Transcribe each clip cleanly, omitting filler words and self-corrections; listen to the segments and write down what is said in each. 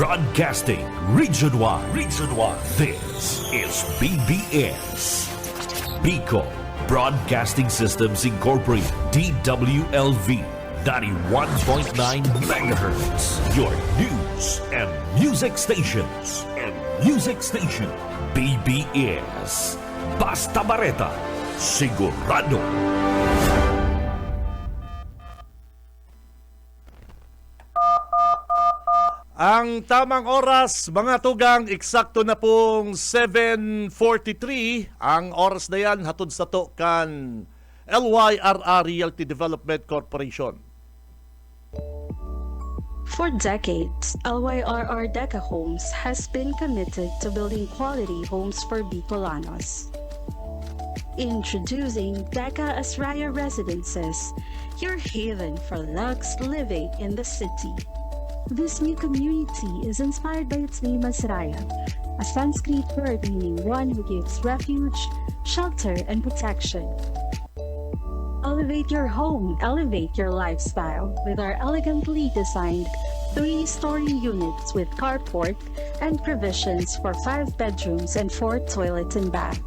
Broadcasting Region 1. This is BBS. Bicol Broadcasting Systems Incorporated. DWLV 91.9 MHz. Your news and music stations. BBS. Basta Bareta. Sigurado. Ang tamang oras, mga tugang, eksakto na pong 7:43. Ang oras na yan, hatod sa to kan LYRR Realty Development Corporation. For decades, LYRR Deca Homes has been committed to building quality homes for Bicolanos. Introducing Deca Asraya Residences, your haven for luxe living in the city. This new community is inspired by its name Asraya, a Sanskrit word meaning one who gives refuge, shelter, and protection. Elevate your home, elevate your lifestyle with our elegantly designed 3-story units with carport and provisions for 5 bedrooms and 4 toilets and bath.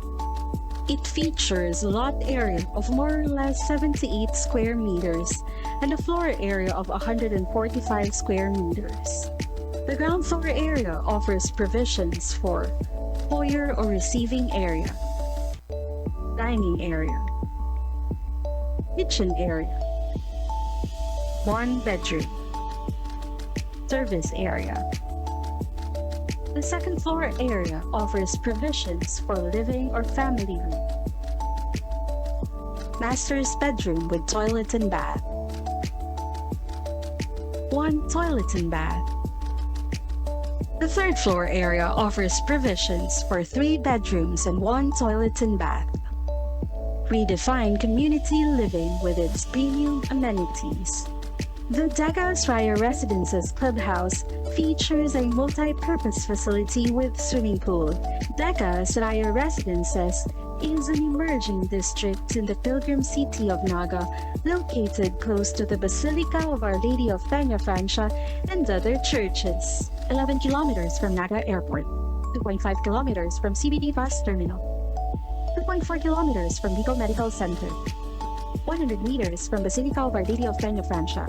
It features lot area of more or less 78 square meters and a floor area of 145 square meters. The ground floor area offers provisions for foyer or receiving area, dining area, kitchen area, 1 bedroom, service area. The second floor area offers provisions for living or family room, master's bedroom with toilet and bath, 1 toilet and bath. The third floor area offers provisions for 3 bedrooms and 1 toilet and bath. Redefine community living with its premium amenities. The Deca Asraya Residences Clubhouse features a multi-purpose facility with swimming pool. Deca Asraya Residences is an emerging district in the pilgrim city of Naga, located close to the Basilica of Our Lady of Peña Francia and other churches. 11 kilometers from Naga Airport, 2.5 kilometers from CBD Bus Terminal, 2.4 kilometers from Bicol Medical Center, 100 meters from Basilica of Our Lady of Peña Francia.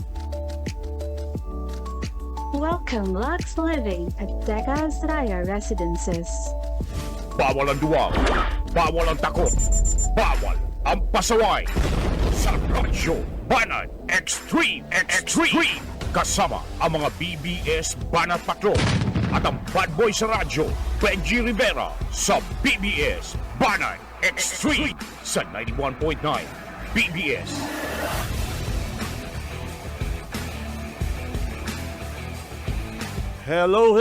Welcome Lux Living at Deca Asraya Residences. Bawal ang duwag, bawal ang takot, bawal ang pasaway. Sa Radyo Banat Extreme kasama ang mga BBS Banat Patrol at ang bad boy sa radyo, Benji Rivera sa BBS Banat Extreme sa 91.9 BBS. Hello!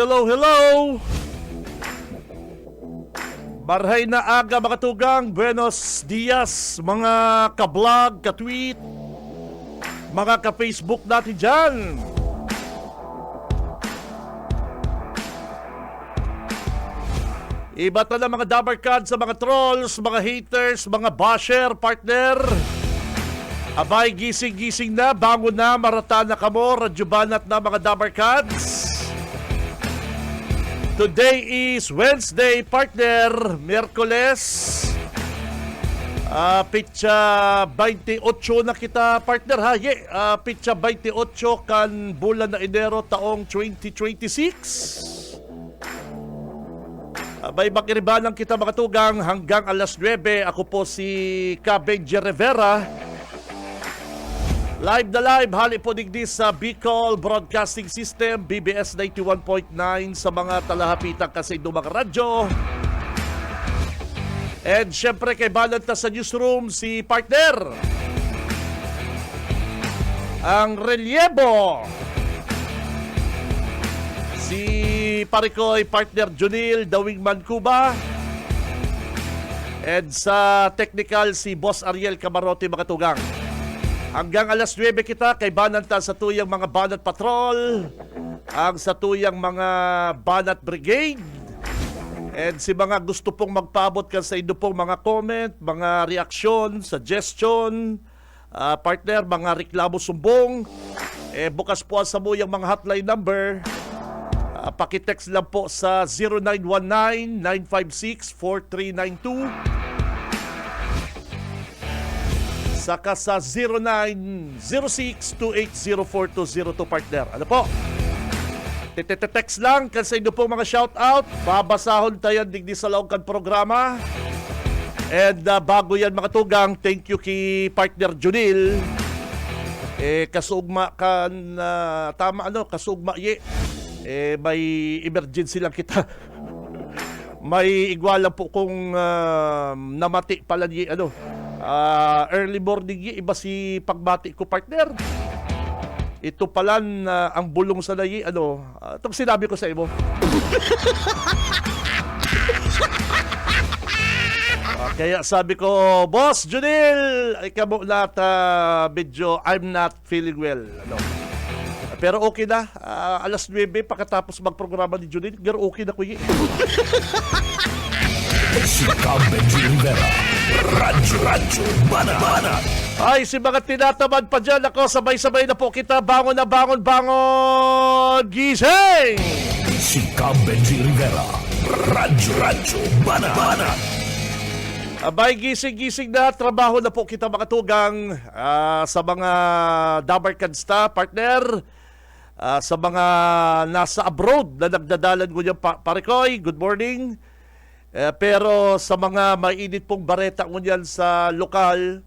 Marhay na aga mga tugang, buenos dias mga ka-vlog, ka-tweet, mga ka-Facebook natin dyan. Iba't na mga dabarkad sa mga trolls, mga haters, mga basher, partner. Abay, gising-gising na, bangon na, marata na kamo, radyo banat na mga dabarkads. Today is Wednesday, partner, Miyerkules. Pitsa 28 na kita, partner ha. Pitsa 28 kan bulan na Enero taong 2026. Abay, makiribanan kita mga tugang hanggang alas 9. Ako po si Benji Rivera. Live na live, hali po digdi sa Bicol Broadcasting System, BBS 91.9 sa mga talahapitang kasi mga radyo. And syempre kay Balant sa newsroom, si partner, ang Relievo, si Parikoy, partner Junil, The Wingman Cuba. And sa technical, si Boss Ariel Camarote mga tugang. Hanggang alas 9 kita kay Bananta sa tuyang mga Banat Patrol, ang sa tuyang mga Banat Brigade, and si mga gusto pong magpaabot ka sa inyo pong mga comment, mga reaksyon, suggestion, partner, mga reklamo sumbong, bukas po sa muyang mga hotline number. Pakitext lang po sa 0919-956-4392. Saka sa 0906-2804202 partner. Ano po? Text lang kasi inyo po mga shoutout. Babasahon tayo digdi sa laong kan programa. And bago yan mga tugang, thank you kay partner Junil. Kasugma kan tama kasugma ye. May emergency lang kita. May igwala po kung namati pala ye early morning ye, iba si pagbati ko partner. Ito pala ang bulong sa nayi itong sinabi ko sa imo. Kaya sabi ko, Boss Junil, ikaw mo lahat medyo I'm not feeling well. Pero okay na. Alas 9 pagkatapos magprograma ni Junil, pero okay na ko yun. Si Benji Rivera, Radyo Banat. Ay, si mga tinatamad pa dyan. Ako, sabay-sabay na po kita. Bangon na bangon. Gising! Si Benji Rivera, Radyo Banat. Abay, gising na. Trabaho na po kita mga tugang sa mga Dabarkadsta, partner. Sa mga nasa abroad na nagdadalan ko niya, Parikoy, good morning. Pero sa mga mainit pong bareta ko niyan sa lokal,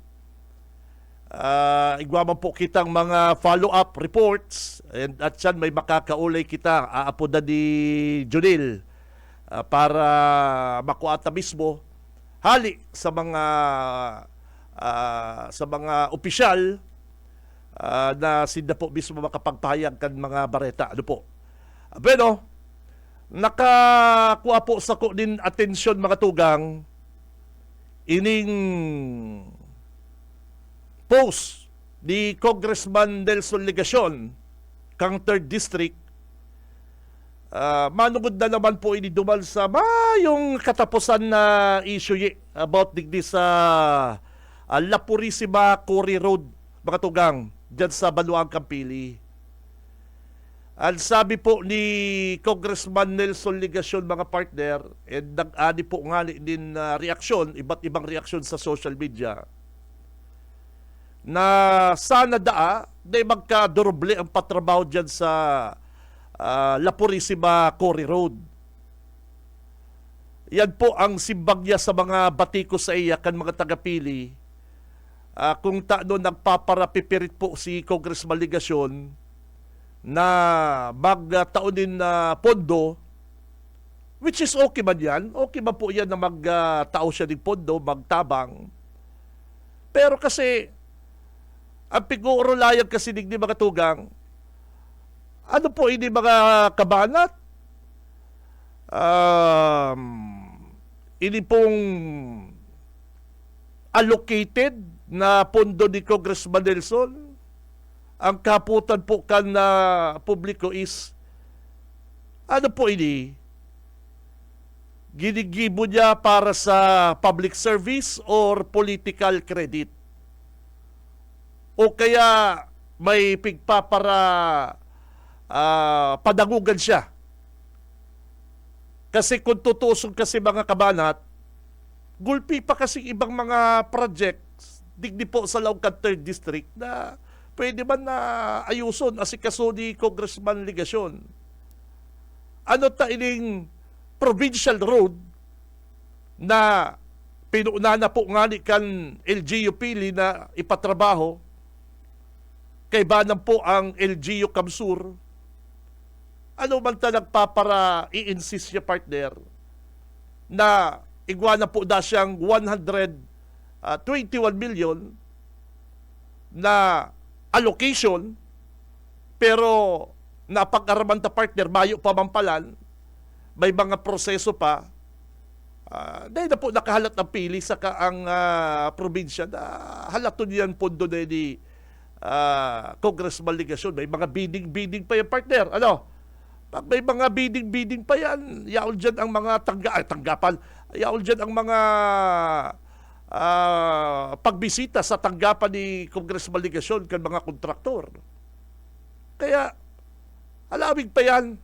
igwaman po kitang mga follow-up reports at yan may makakaulay kita. Aapo na ni Junil para makuata mismo hali sa mga opisyal na sinda po mismo makapagpahayag kan mga bareta. Ano po? Bueno, nakakuha po sa ko din atensyon mga tugang ining post ni Congressman Nelson Legacion kang 3rd District. Manungod na naman po ini dumal sa yung katapusan na issue about digdi sa La Purisima Cory Road mga tugang dyan sa Baluang Campili. Ang sabi po ni Congressman Nelson Legacion mga partner, and nag-ani po nga din reaksyon, iba't ibang reaksyon sa social media, na sana na magkaduroble ang patrabaho dyan sa La Purisima Cory Road. Yan po ang simbag niya sa mga batiko sa iya kan mga tagapili. Kung taano nagpaparapipirit po si Congressman Legacion na magtaonin na pondo, which is okay man yan. Okay man po yan na magtao siya ng pondo, magtabang. Pero kasi, ang pigurulayan kasi ni mga tugang, ano po ini mga kabanat? Ini pong allocated na pondo ni Congressman Nelson. Ang kaputan po kan na publiko is ano po ini? Ginigibo niya para sa public service or political credit? O kaya may pigpa para padagugan siya? Kasi kung tutusong kasi mga kabanat, gulpi pa kasi ibang mga projects digdi po sa Laocan 3rd District na pwede man na ayuson asikaso ni Congressman Legacion. Ano ta ining provincial road na pinuna na po nga ni kan LGU Pili na ipatrabaho kay banang po ang LGU Kamsur. Ano man ta nagpapara i-insist siya partner na igwana po da siyang 121 million na allocation, pero napag-araman ta partner, mayo pa mampalan, may mga proseso pa, dahil na po nakahalat ng pili sa kaang probinsya na halaton yan pondo na ni Congressman Legacion. May mga bidding pa yan partner. Pag may mga bidding pa yan, yaol dyan ang mga tanggapan, yaol dyan ang mga pagbisita sa tanggapan ni Congressman Legacion kan mga kontraktor. Kaya alawig pa yan.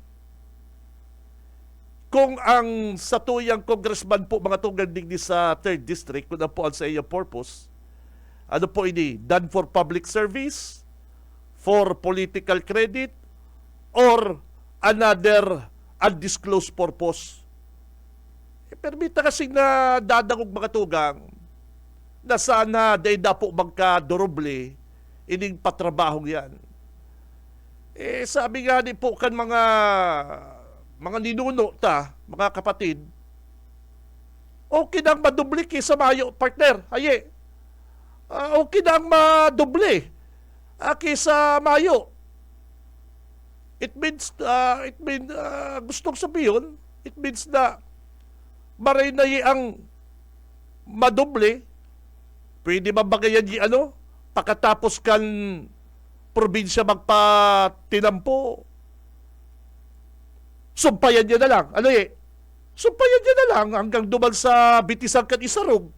kung ang satuyang congressman po mga tugang digdi sa 3rd District, kung ano po ang sa iyong purpose, ano po ini? Done for public service, for political credit, or another undisclosed purpose. Permita kasi na dadangog mga tugang na sana dahil na po magkaduroble ining patrabahong yan. Sabi nga ni po kan mga ninuno ta, mga kapatid, okay nang madubli kaysa mayo, partner. Haye. Okay nang madubli kaysa mayo. It means, gustong sabihin, it means na maray na ang madoble, pwede mabagayan pagkatapos kan probinsya magpatinampo, sumpayan niya na lang. Sumpayan niya na lang hanggang duman sa bitisan kan isarog.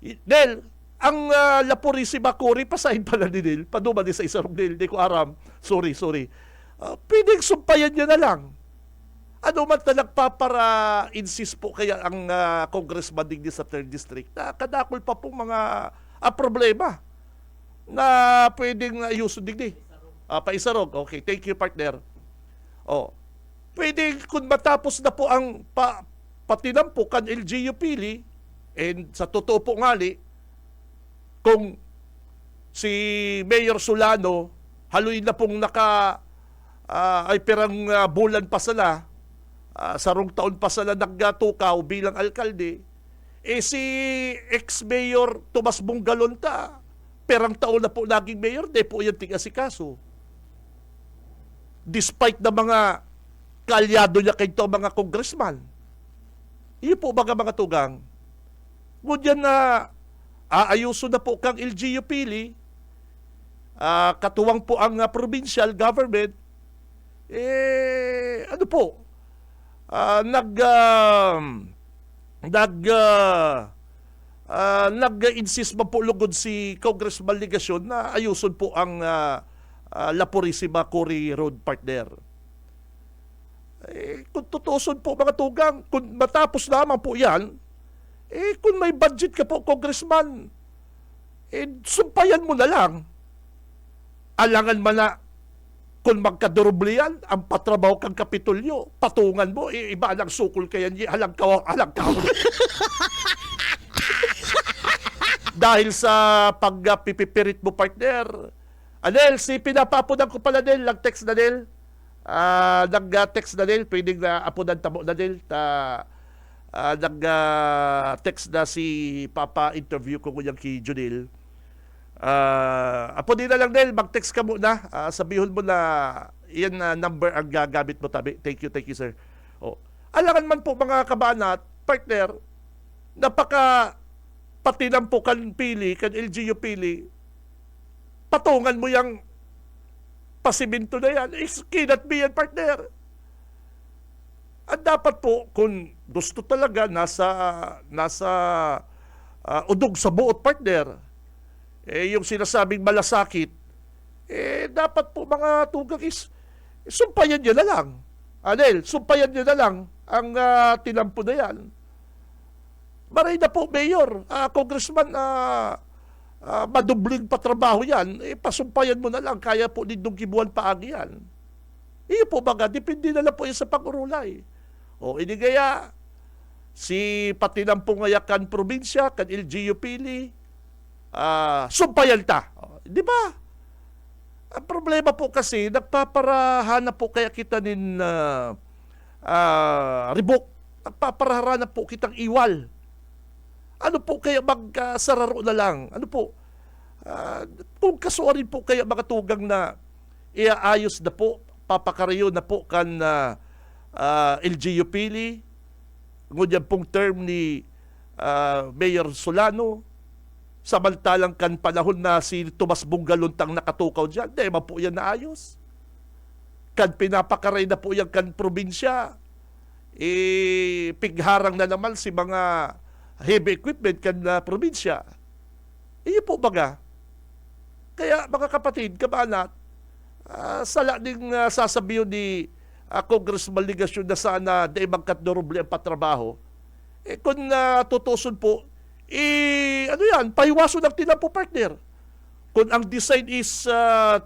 Del, ang Lapurisima Kuri, pasahin pala ni Del, paduman din sa isarog Del, di ko aram. Sorry. Pwedeng sumpayan niya na lang. Ano man na nagpapara-insist po kaya ang congressman din sa 3rd District na kadakol pa pong mga problema na pwedeng ayusin din. Paisarog. Okay, thank you, partner. Pwede kung matapos na po ang patinampo kan LGU Pili, and sa totoo po ngali, kung si Mayor Solano haluin na pong ay perang bulan pa sala, sarong taon pa sala nagtukaw bilang alkalde, si ex-mayor Tomas Bungalonta, perang taon na po naging mayor, di po yan tig-asikaso. Despite na mga kalyado niya kay ito mga congressman. Iyo po mga tugang. Ngunyan na aayuso na po kang LGU Pili, katuwang po ang provincial government, nag-insist man po lugod si Congressman Ligasyon na ayuson po ang Lapurisima Kuri Road, partner. Kung tutuson po mga tugang, kung matapos naman po yan, kung may budget ka po, Congressman, sumpayan mo na lang. Alangan man na kung magkaduroble yan, ang patrabaho kang Kapitolyo, patungan mo, iba ang sukol kaya niya, halang ka. Dahil sa pagpipipirit mo, partner. Anel, si pinapapunan ko pala, Nel, nag-text na, Nel. Nag-text na, Nel, pwedeng na apunan tamo na, Nel. Nag-text na si Papa-interview ko kanyang kay Junil. Apo din na lang, Nel, mag-text ka muna. Sabihon mo na yan na number ang gagamit mo, tabi. Thank you, sir. Alangan man po mga kabanat, partner, napaka patinampo kan Pili, kan LGU Pili, patungan mo yung pasiminto na yan. Cannot be yan, partner. At dapat po, kung gusto talaga nasa udog sa buot, partner, yung sinasabing malasakit, dapat po mga tugang sumpayan nyo na lang. Anel, sumpayan nyo na lang ang tinampo na yan. Maray na po, Mayor, Congressman, madubling patrabaho yan, pasumpayan mo na lang, kaya po nindong kibuan paagi yan. Iyo po baga, depende na lang po yan sa pag-urulay. Ini gaya, si patinampo ngayakan probinsya, kan LGU Pili, sumpayan ta. Di ba? Ang problema po kasi, nagpaparahanap po kaya kita nin ribok. Nagpaparahanap po kitang iwal. Ano po kaya magkasararo na lang? Ano po? Kung kasuarin po kaya mga tugang na iaayos na po, papakarayo na po kan LGU Pili, ngunyan pong term ni Mayor Solano, samantalang kan panahon na si Tomas Bungalontang nakatukaw dyan, di man po yan naayos. Kan pinapakaray na po yan kan probinsya, pigharang na naman si mga heavy equipment kan probinsya. Iyo po baga. Kaya mga kapatid, kabanat, sala ding sasabihin ni congressman ligasyon na sana day magkatdoroble ang patrabaho, kung tutuson po, ano yan, pahiwaso ng tinampo partner. Kung ang design is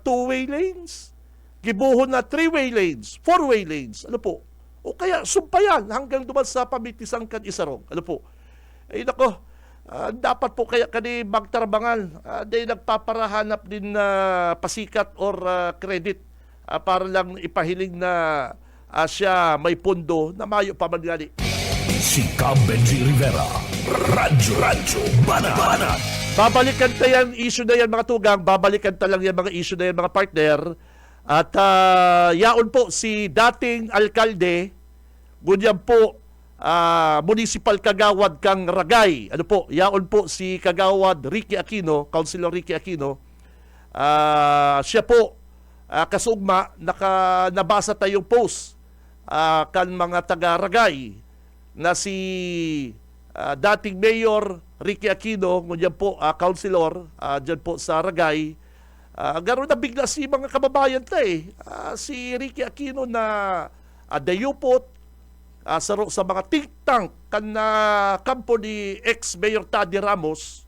two-way lanes, gibuhon na three-way lanes, four-way lanes, ano po? O kaya sumpayan hanggang duman sa pamitisang kan isarong, ano po? Nako, dapat po kaya kani magtarbangan, dahil nagpaparahanap din na pasikat or credit para lang ipahiling na siya may pundo na mayo pa man gali. Si Cam Benji Rivera, Radyo Banat. Babalikan ta yan, issue na yan mga tugang, babalikan ta lang yan mga issue na yan mga partner. At yaon po si dating alkalde, gunyan po, municipal kagawad kang Ragay. Ano po, yaon po si kagawad Ricky Aquino, Councilor Ricky Aquino. Siya po, kasugma, nabasa tayong post kan mga taga-Ragay na si dating Mayor Ricky Aquino, ngunyan po, Councilor, dyan po sa Ragay. Gano'n na bigla si mga kababayan ta si Ricky Aquino na dayupot sa mga think tank kan kampo ni ex-Mayor Taddy Ramos,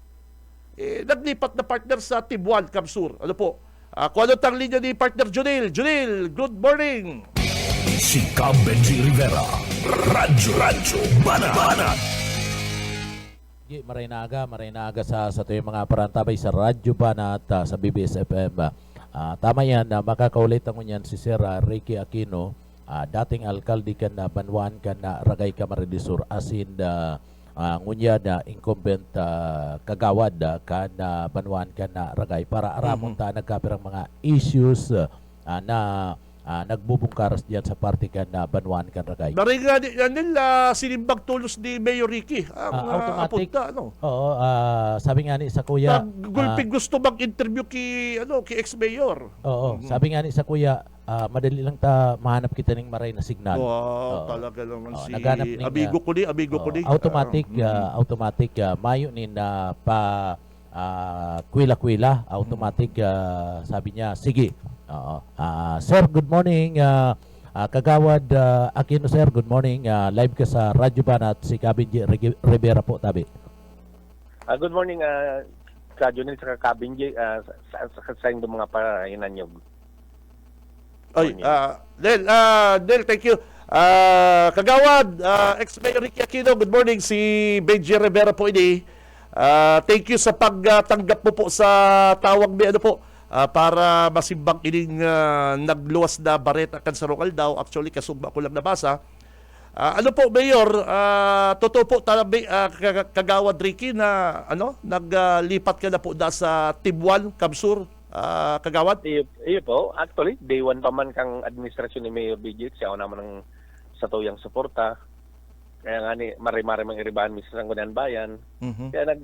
naglipat na partner sa Tibuan, Kamsur. Ano po? Kung ano tang linya ni partner Junil. Junil, good morning! Si Cam Benji Rivera, Radyo Banat. Marinaga sa tuyong mga parantabay sa Radyo Banat sa BBS FM. Tama yan, makakaulit ang yan si Sir Ricky Aquino, dating alkalde kan na Banwan kan na Ragay Camarines Sur, asin ngunya na incumbent kagawad kan na Banwan kan na Ragay para aramon ta nagkapirang mga issues na nagbubungkaras diyan sa party kan na Banwan kan Ragay. Nariga nila sinimbag tulos ni Mayor Ricky ang automatic apunta, ano? Oo, sabi nga ni sa kuya, gulping gusto mag-interview ki ex-mayor. oo, sabi nga ni sa kuya, madali lang ta mahanap kita ng maray na signal. Wow, talaga naman si naghanap ning, amigo ko ni. Automatic mayo ni na pa kwila-kwila, automatic sabi niya, sige. Sir, good morning. Kagawad Aquino, sir, good morning. Live ka sa Radyo Banat, si Kabinji Rivera po, tabi. Good morning, Junil sa Kabinji, sa inyong mga pahinanyog. Ay, Del, thank you. Kagawad, ex-Mayor Ricky Aquino, good morning. Si Benji Rivera po ini. Thank you sa pagtanggap mo po sa tawag ni ano po, para masimbang ining nagluwas na bareta kan sa Rongal daw. Actually, kasugba ko lang nabasa. Ano po, Mayor, totoo po talabi, Kagawad Ricky na naglipat ka na po sa Tibuan, Kamsur, Kagawad? Iyo po, actually, day one pa man kang administrasyon ni Mayor BJ, siya ako naman ng sa tuyang suporta. Kaya nga ni, mari-mari mang iribahan mismo sa Sangguniang Bayan. Kaya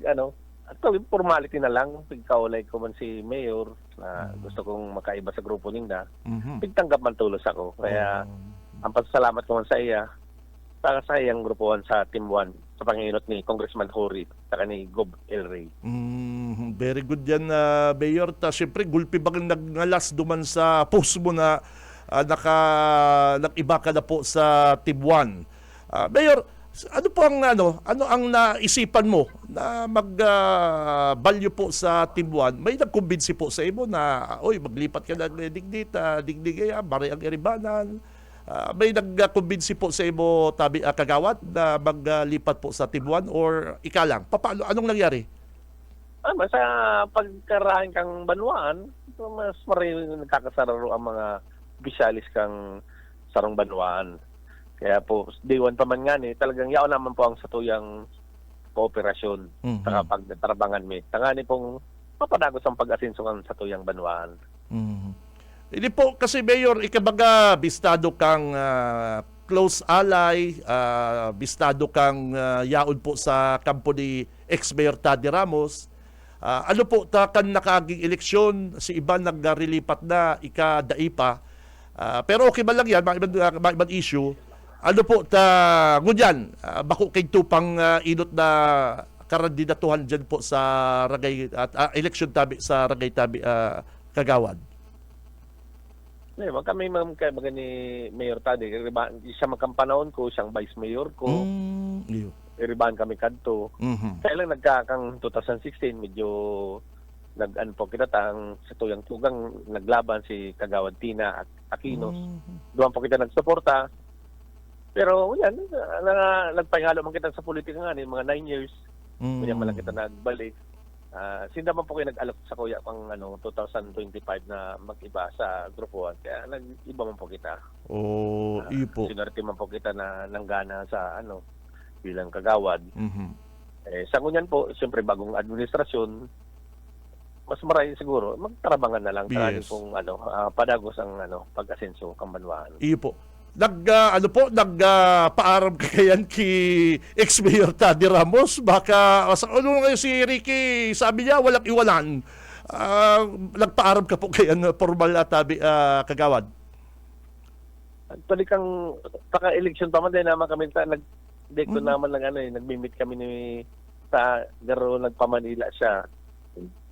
actually, formality na lang. Pagkaulay ko man si Mayor na gusto kong makaiba sa grupo ninda. Pagtanggap man tulos ako. Kaya ang pasalamat ko man sa iya para sa iyang grupuan sa Team 1 sa panginot ni Congressman Hori at ni Gob El Rey. Very good yan, Mayor. Siyempre, gulpi bang nagngalas duman sa post mo na nag-iba ka na po sa Team 1. Mayor, ano po ang ano ang naisipan mo na mag-value po sa Team 1? May nagkumbinsi po sa imo na maglipat ka ng digdig bari ang iribanan. May nagkumbinsi po sa imo tabi Kagawad na maglipat po sa Team 1 or ikalang? Paano anong nangyari? Sa pagkarahan kang Banwaan, mas maraming nagkakasararo ang mga bisyalis kang sarong Banwaan. Kaya po, day one pa man nga talagang yaon naman po ang satuyang kooperasyon sa pagtrabangan mi. Tangani pong mapadagos ang pag-asinso ng satuyang Banwaan. Hindi po kasi Mayor, ikabaga bistado kang close ally, bistado kang yaon po sa kampo ni ex-Mayor Taddy Ramos. Ano po kan nakaging eleksyon, si iba nagrilipat na ika-daipa. Pero okay ba lang yan, mga issue. Ano po, ngunyan, bako kay tupang inot na karandidatuhan dyan po sa Ragay, at election tabi sa Ragay tabi, Kagawad. Kami kay mga ni Mayor Tadi, siya magkampanahon ko, siyang vice mayor ko. Iyo. Iribahan kami kadto. Kaya lang nagkakang 2016 medyo nag-ano po kita tang sa tuyang tugang naglaban si Kagawad Tina at Aquinos. Doon po kita nagsuporta. Pero yan, nagpahingalo man kita sa politika nga ni mga 9 years. Kaya man lang kita nagbalik. Sinda man po kayo nag-alok sa kuya pang 2025 na mag-iba sa grupo 1. Kaya nag-iba man po kita. Iyo po. Sinarte man po kita na nanggana sa bilang kagawad. Sa ngunyan po, siyempre bagong administrasyon, mas marami siguro, magtarabangan na lang sa Yes. pong padagos ang pag-asenso Kambanwaan. Iyo po. Paaram ka kayan ki ex-mayor Tadi Ramos. Baka, ngayon si Ricky, sabi niya, walang iwanan. Nagpaaram ka po kayan formal at kagawad. Actually, kang paka-election pa man din naman kami, nag-dekto naman lang nag-meet kami sa garo, nagpa-Manila siya.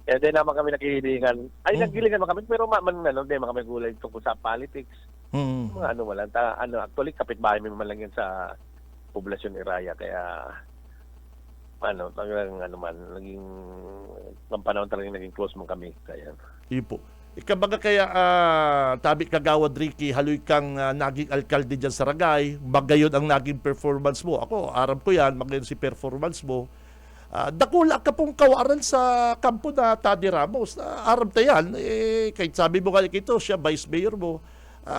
Kaya din naman kami nakihilingan. Naghilingan naman kami, pero di naman kami gulay tungkol sa politics. Mga wala. Actually, kapitbahay mo man lang yan sa poblasyon ni Raya. Kaya, talagang naging, ng panahon talagang naging close mo kami. Kaya, Iyo po. Ikabaga kaya, Tabi Kagawad Ricky, haloy kang naging alkalde dyan sa Ragay, bagayon ang naging performance mo. Ako, aram ko yan, magayon si performance mo. Dakula ka pong kawaran sa kampo na Tadi Ramos. Aram tayo yan. Kahit sabi mo nga ito, siya vice mayor mo.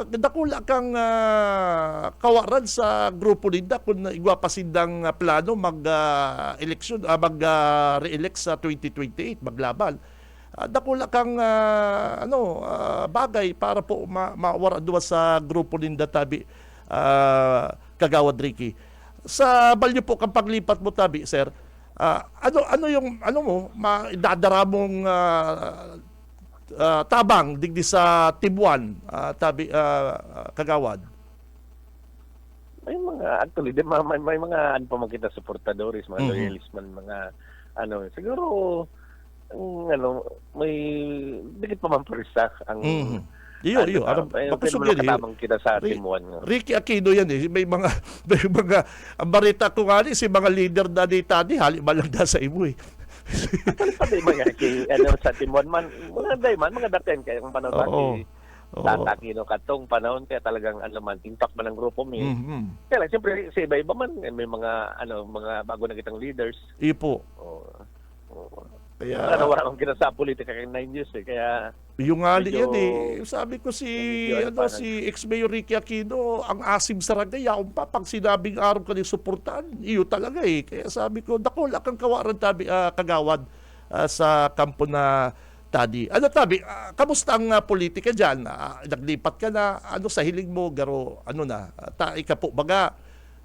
Dakula kang kawaran sa grupo ninda kung igwapasindang plano mag-eleksyon, mag-re-elect sa 2028, maglaban. Dakula kang bagay para po mawara doon sa grupo ninda Tabi Kagawad Ricky. Sa balyo po kang paglipat mo Tabi, sir, ano yung idadara mong tabang digdi sa Tibuan, Tabi Kagawad? may mga, actually, may mga pa makita supportadores, mga loyalist man, mga siguro, may dikit pa man parisa ang Iyo. Pagkusog yan katabang kita sa Timuan. Ricky Aquino yan eh. May mga, ang barita ko nga si mga leader na ni Tadi, haliman lang na sa imo eh. Pati mga sa Timuan man, mga daten kaya kung panahon ni Tata Aquino katong panahon kaya talagang intact man ang grupo mo. Kaya lang, siyempre sa iba-iba man, may mga mga bago na kitang leaders. Iyo po. Kaya wala akong kita sa politika kaya 9 years eh. Kaya yung nga medyo, yan eh. Sabi ko si ex-mayor Ricky Aquino, ang asim sa Ragay, akong pa, pag sinabing araw ka ng suportahan, iyo talaga eh. Kaya sabi ko, dakula kang kawaran Tabi Kagawad sa kampo na Tadi. Tabi, kamusta ang politika dyan? Naglipat ka na, sa hiling mo, garo, ika po, baga,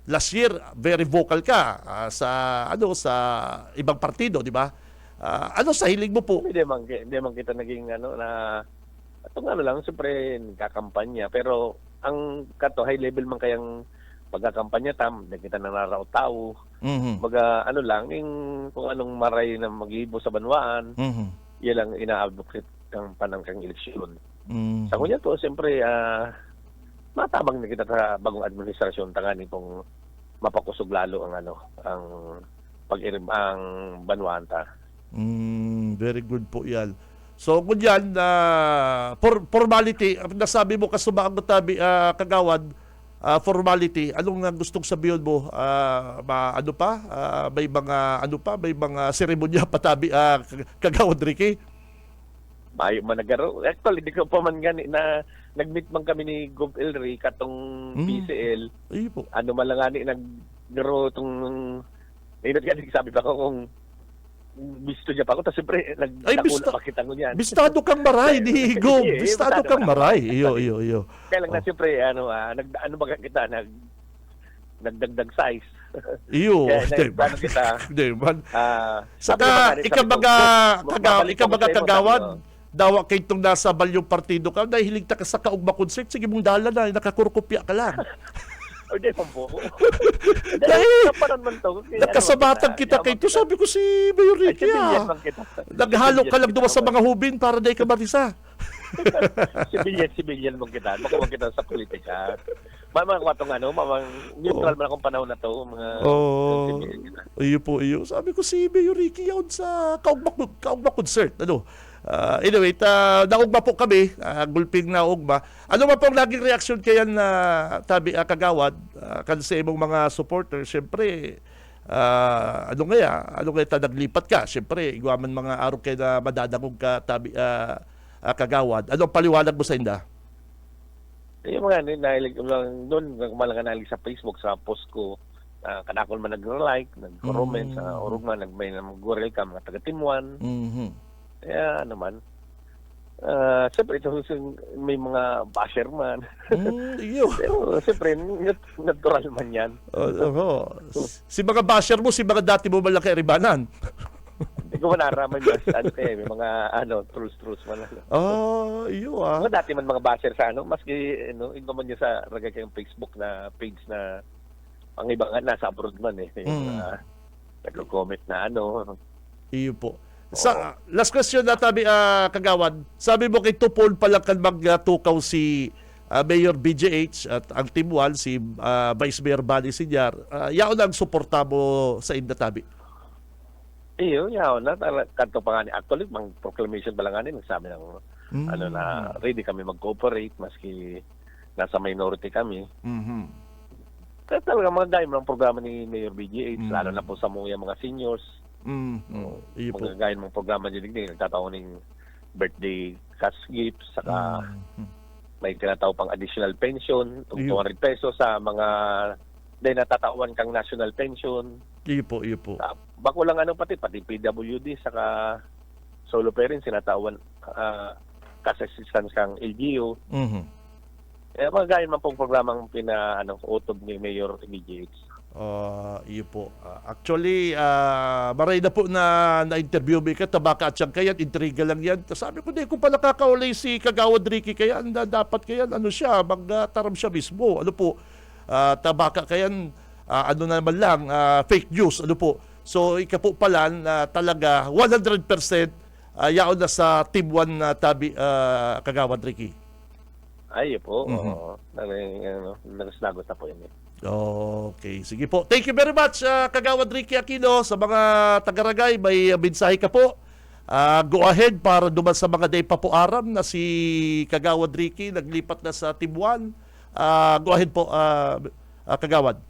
last year, very vocal ka sa ibang partido, di ba? Sa hilig mo po? Hindi man kita naging na itong lang, siyempre nagkakampanya. Pero ang high level man kayang pagkakampanya hindi kita nanaraw tao. Baga kung anong maray na mag-iibo sa banwaan, yan lang ina-advocate ng panangkang eleksyon. Sa kunya to, siyempre matabang na kita sa bagong administrasyon tangani pong mapakusog lalo ang ang banwaan ta. Very good po yan. So, kung yan, formality, nasabi mo kasumaang Tabi Kagawad, formality, anong gustong sabihin mo? May mga seremonya pa Tabi Kagawad Ricky? Mayo man nagaro. Actually, di ko pa man gani na nag-meet man kami ni Gov. Elry katong PCL. Ay po. Man lang ani naggaro tong sabi pa ko kung bisto niya pa ako, tapos siyempre, nagdakula pa kita ko niyan. Bistado kang maray, ni Gov. Bistado kang maray. Iyo. Kaya lang na siyempre, baga kita, nagdagdag size. Iyo. Kaya kita. Saka, ikabaga Kagawad, dawa kay itong nasa balyong partido ka, dahil hilig ka sa kaugma concert, sige mong dala na, nakakurkupya ka lang. O di pa po. Dahil, man to. nakasabatan kita kay ito. Sabi ko si Mayor Ricky Naghalok naghalo ka lang duwa sa mga hubin para dahil ka marisa. Sibilyan mong kita. Baka mong kita sa politika. Mamang kwatong mamang neutral man akong panahon na to. Mga sibilyan kita. Iyo po, iyo. Sabi ko si Mayor Ricky yaon sa kaugma concert. Anyway, naugma po kami, gulping na ugma. Ano ba pong laging reaksyon kayan na kagawad, kan sa imong mga supporters? Siyempre, ano kaya naglipat ka? Siyempre, igwaman mga araw kayo na madadangog ka kagawad. Anong paliwanag mo sa inda? Yung mga nahilig lang doon, kumalang nahilig sa Facebook, sa post ko, kanakol man nag-like, nag-comment, sa urog man, nag-may nag-gorel ka, mga taga-Timuan. Kaya naman, siyempre ito may mga basher man. Iyo. Pero siyempre, natural man yan. Si mga basher mo, si mga dati mo malang kairibanan. Hindi ko manaraman yun. May mga trolls man. Iyo Mga dati man mga basher sa maski, ito man yun sa ragay kayong Facebook na page na ang iba nga nasa abroad man yung mga nag-comment na Iyo po. Last question na tabi, kagawad. Sabi mo kay Tupol pala kan magtukaw si Mayor BJH at ang Team 1, si Vice Mayor Bani Sinyar. Yaon ang suporta mo sa inda tabi? Iyo, yaon na. Kanto pa nga ni actually, mang proclamation pa lang nga nagsabi ng na ready kami mag-cooperate maski nasa minority kami. Kaya talaga mga dahil ng programa ni Mayor BJH, lalo na po sa mga seniors. Mga gaya mong programa din nagtataon ng birthday cash gifts, saka may tinataw pang additional pension, 200 pesos sa mga dahil natatawan kang national pension. Iyo po. Bako lang pati PWD, saka solo parents, sinatawan cash assistance kang LGU. Mga gaya man pong programang utob ni Mayor BJH. Iyo po. Actually, maray na po na-interview mo ka, tabaka at siyang kayan, intriga lang yan. Sabi ko, kung pala kakaulay si Kagawad Ricky kayan, dapat kayan, magtaram siya mismo. Tabaka kayan, naman lang, fake news, So, ika po pala talaga, 100% yaon na sa Team 1 na tabi, Kagawad Ricky. Ay, po. Nagasnagot na po yun Okay, sige po. Thank you very much, Kagawad Ricky Aquino. Sa mga taga-Ragay, may mensahe ka po. Go ahead para duman sa mga day papuaram na si Kagawad Ricky naglipat na sa Team 1. Go ahead po, Kagawad.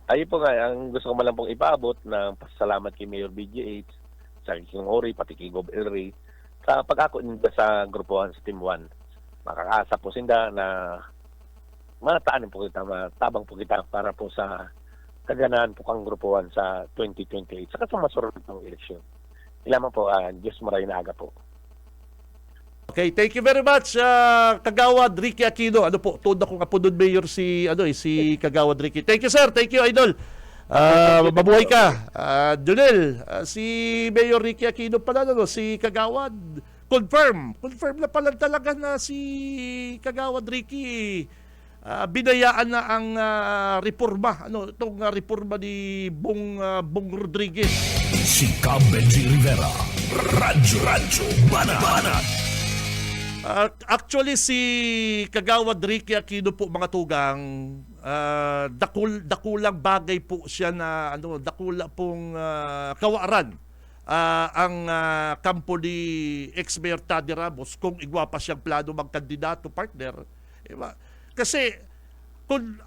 Ay po nga, ang gusto ko man lang pong ipaabot na pasalamat kay Mayor BGH, sa King Ori, pati kay Gob El Rey, sa pag-ako nila sa grupuhan sa Team 1. Makakaasa po sinda na mataanin po kita, matabang po kita para po sa kaganahan po kang grupuhan sa 2028 saka sa masurot ng eleksyon. Ilaman po, Diyos maray na aga po. Okay, thank you very much, Kagawad Ricky Aquino. Tuod ako kapunod mayor si Kagawad Ricky. Thank you, sir. Thank you, idol. Mabuhay ka. Junel, si Mayor Ricky Aquino pala, si Kagawad. Confirm na pala talaga na si Kagawad Ricky binayaan na ang reforma. Itong reforma ni Bong Rodriguez. Si Cam Benji Rivera, Radyo Banat. Actually, si Kagawad Ricky Aquino po, mga tugang, dakulang bagay po siya na dakula pong kawaran ang kampo ni ex-mayor Taddy Ramos kung igwa pa siyang plano magkandidato, partner. Diba? Kasi kung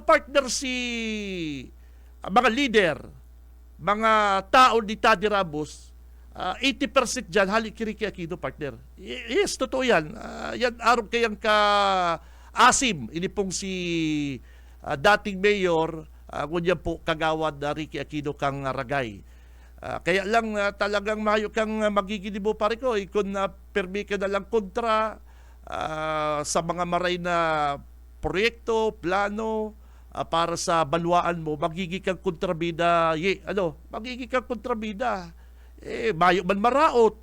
partner si mga leader, mga tao ni Taddy Ramos, 80% dyan, halik Ricky Aquino, partner. Yes, totoo yan. Yan araw kayang ka-asim. Ini pong si dating mayor, ngunyan po Kagawad Ricky Aquino kang Ragay. Kaya lang talagang mayo kang magigilibo pare ko. Kung permi ka na lang kontra sa mga maray na proyekto, plano, para sa balwaan mo, magiging kang kontrabida. Magiging kang kontrabida. Mayo man maraot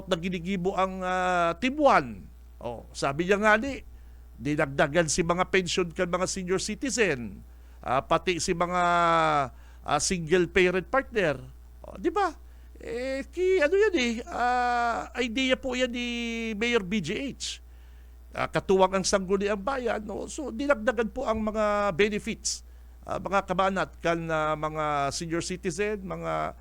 na ginigibo ang Team 1. Sabi niya nga dinagdagan si mga pension kan mga senior citizen, pati si mga single parent partner. Di ba? Ano yan idea po yan ni Mayor BGH. Katuwang ang sangguniang bayan, no? So dinagdagan po ang mga benefits, mga kabanat kan mga senior citizen, mga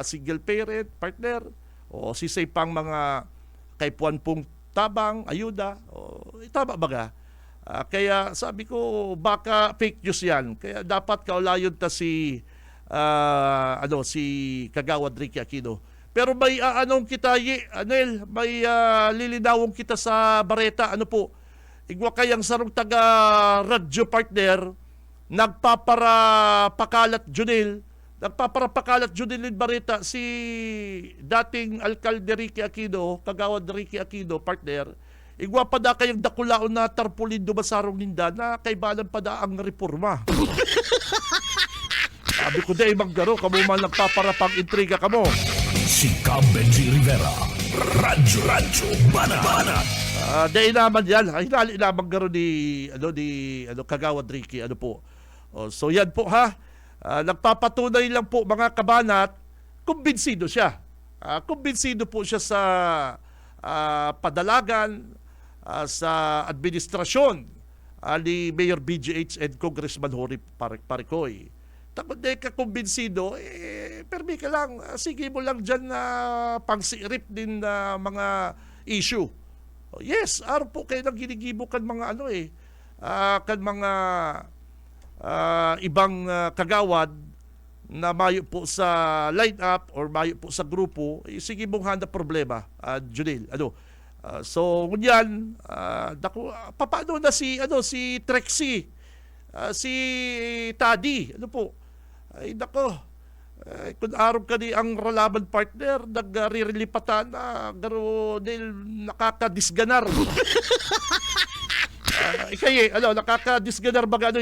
single parent, partner, o sisay pang mga kaipuan pong tabang, ayuda, tama baga. Kaya sabi ko baka fake news yan. Kaya dapat kaulayon ta si si Kagawad Ricky Aquino. Pero may anong kita Anel, may lilinawong kita sa Bareta, ano po? Igwa kayang sarong taga radyo partner nagpaparapakalat Junil Bareta si dating Alcalde Ricky Aquino, Kagawad Ricky Aquino partner. Igwa pa da kayang dakulaon na tarpulin dumasarong ninda na kaibalan pa da ang reforma. Sabi ko da maggaro, kamo man nagpaparapang intriga kamo. Si Cam Benji Rivera, Radyo Banat. Dahil naman yan, hinali naman garo ni Kagawad Ricky, ano po. So yan po ha, nagpapatunay lang po mga kabanat, kumbinsido siya. Kumbinsido po siya sa padalagan, sa administrasyon ni Mayor BGH and Congressman Hori Paricoy. Tapos di ka kumbinsido, permi ka lang, sige mo lang dyan na pangsirip din na mga issue. Yes, araw po kayo nang ginigibo kan mga kan mga ibang kagawad na mayo po sa line-up or mayo po sa grupo, sige mong handa problema, Junil. So, ngunyan, paano na si Trexie, si Tadi, ay nako, kung araw ka ni ang relaban partner, nagrirelipatan na garo dahil nakakadisganar. Nakakadisganar baga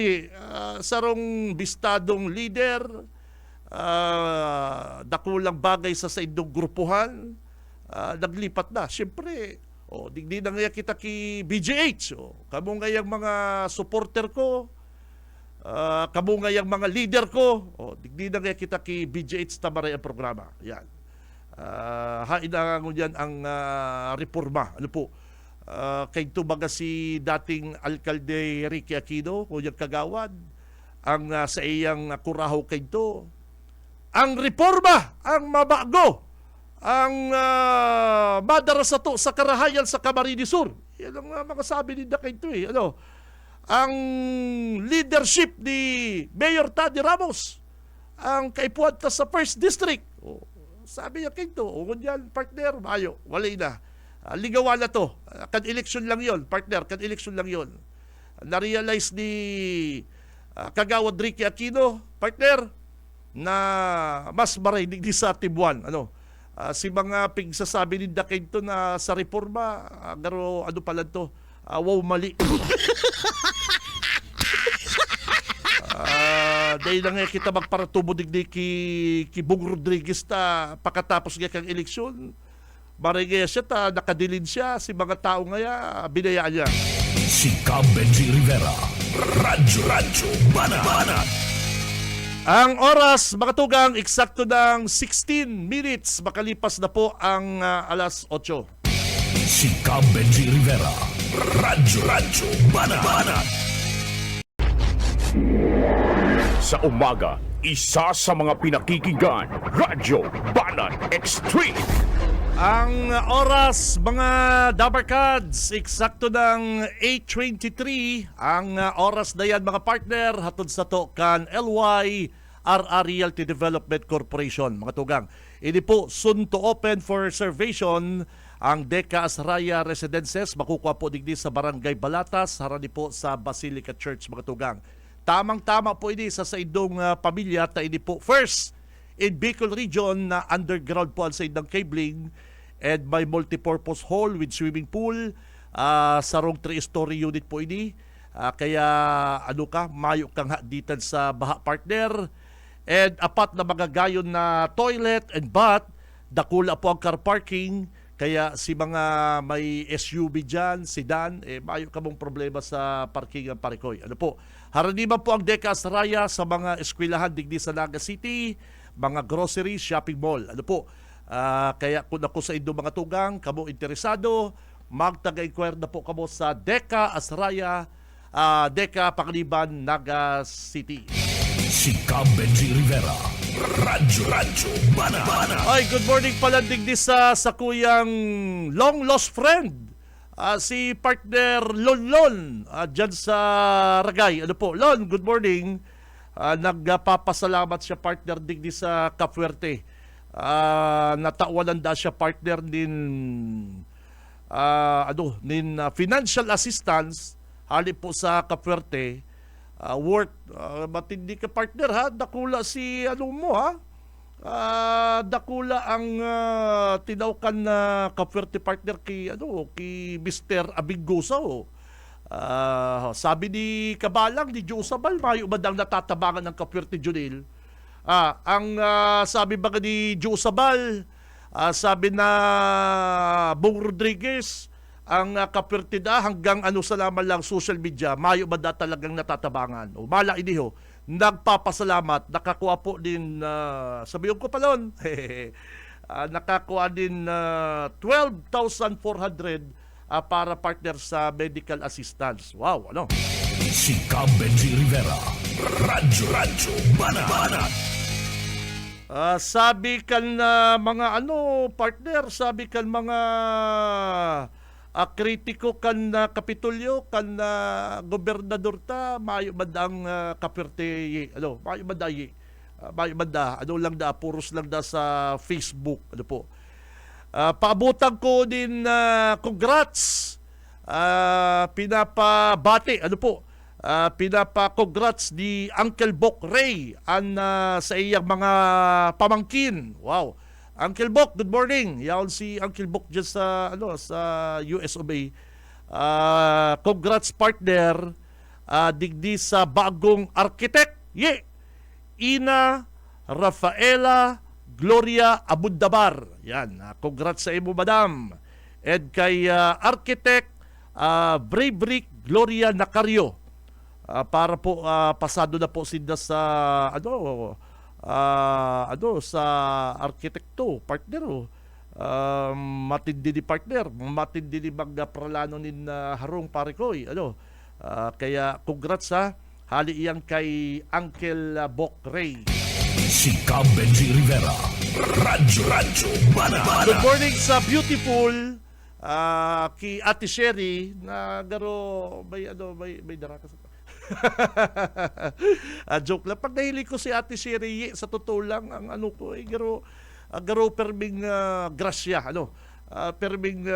sarong bistadong leader, dakulang bagay sa indong grupuhan, naglipat na. Siyempre, digdi na nga kita ki BGH. Kamo nga yung mga supporter ko, kamo nga yung mga leader ko, digdi na nga kita ki BGH tamaray ang programa. Yan. Hain na nga yan ang reforma. Ano po? Kay tumaga si dating Alcalde Ricky Aquino, o yung kagawad, ang sa iyang kuraho kay to. Ang reforma, ang mabago, ang madara sa to sa karahayan sa Camarines Sur. Yan ang mga sabi ni Dakay to ang leadership ni Mayor Tadi Ramos, ang kaipuan ta sa 1st District. Sabi niya kay to, ngunyan partner, mayo, walay na. Ligawan na to. Kan election lang yon, partner, kan election lang yon. Na-realize ni Kagawad Ricky Aquino, partner, na mas marainig di sa Tibuan. Si mga pigsasabi ni Dakay to na sa reforma, garo pala to, wow, mali. Dahil na nga kita magparatubo digdi ki Bong Rodriguez ta pagkatapos nga kang eleksyon, marigay siya ta, nakadilin siya, si mga tao ngaya, binayaan niya. Si Cam Benji Rivera, Radyo Banat. Ang oras, mga tugang, eksakto ng 16 minutes, makalipas na po ang alas 8. Si Cam Benji Rivera, Radyo Banat. Sa umaga, isa sa mga pinakikinggan, Radyo Banat Extreme. Ang oras, mga Dabarkads, eksakto ng 8:23. Ang oras na yan, mga partner, hatod sa to kan LYRR Realty Development Corporation. Mga tugang, ini po soon to open for reservation ang Deca Asraya Residences. Makukuha po digdi sa Barangay Balatas, harani po sa Basilica Church, mga tugang. Tamang-tama po ini sa idong pamilya, ta ini po first in Bicol Region na underground po ang sa idang cabling and may multipurpose hall with swimming pool, sarong 3-story unit po ini. Kaya mayo kang haditan sa baha, partner. And apat na mga gayon na toilet and bath, dakula po ang car parking. Kaya si mga may SUV dyan, sedan, mayo ka mong problema sa parking ng Parikoy. Haraniman po ang Deca Asraya sa mga eskwelahan digdi sa Naga City, mga grocery, shopping mall. Kaya kung ako sa inyo mga tugang, kamo interesado, magtaga-inquire na po kamo sa DECA Asraya, DECA Pangaliban, Naga City. Si Cam Benji Rivera. Radyo Bana. Ay, good morning pala digdi sa kuyang long lost friend. Si partner Lon dyan sa Ragay. Ano po, Lon, good morning. Nagpapasalamat siya partner digdi sa Capuerte. Natawanan da siya partner din financial assistance hali po sa Capuerte. Worth matindi ka partner ha, dakula si dakula ang tinawkan na Capuerte partner ki Mr. Abingosa. Sabi ni Kabalang ni Josabal, mayo badang natatabangan ng Capuerte Junil. Ang sabi ba ni Josabal, sabi na Bong Rodriguez, ang Capuerte hanggang sa laman lang social media, mayo ba da talagang natatabangan. Mala iniho, nagpapasalamat, nakakuha po din, sabihin ko pa nun, nakakuha din 12,400 para partner sa medical assistance. Wow, ano? Si Cam Benji Rivera. Radyo Bana. Sabi kan mga partner, sabi kan mga kritiko kan Kapitolyo, kan gobernador ta, mayo badang Capuerte, mayo badayi. Mayo bada, lang da, puros lang da sa Facebook, po. Paabutan ko din congrats, pinapabati, pinapa-congrats ni Uncle Bok Ray sa iyang mga pamangkin. Wow. Uncle Bok, good morning. Yaon si Uncle Bok dyan sa US of A. Congrats partner, digdi sa bagong architect. Ina Rafaela Gloria Abundabar. Yan. Congrats sa imo, madam. And kay architect Bravery Gloria Nacario. Para po pasado na po sila sa sa arkitekto partner. Matindi ni partner, matindi ni magpralano ni Harong Parikoy. Kaya congrats hali iyang kay Uncle Bok Ray. Si Cam Benji Rivera. Radyo Bana. Good morning sa beautiful ki Ate Sherry na garo may dara ka sa joke lang. Pag nahilig ko si Ate Sherry, sa totoo lang, ang garo perming grasya, perming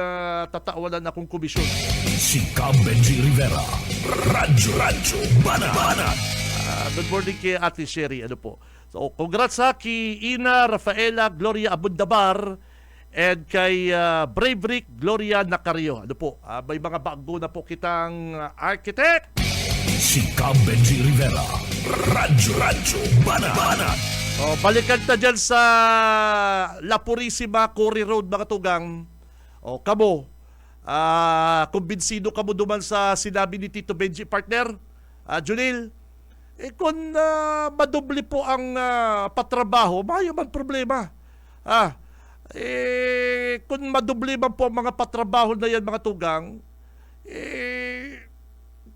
tatawanan akong komisyon. Si Cam Benji Rivera. Radyo Bana. Good morning kay Ate Sherry, po. So, congrats ki Ina Rafaela Gloria Abundabar and kay Bravery Gloria Nacario. Po, may mga bago na po kitang architect. Si Cam Benji Rivera. Radyo Bana. Balikan ta dyan sa La Purisima, Cory Road, mga tugang. Kamo, kumbinsido kamo duman sa sinabi ni Tito Benji, partner, Junil, kung madubli po ang patrabaho, mayo man problema. Kung madubli man po ang mga patrabaho na yan, mga tugang,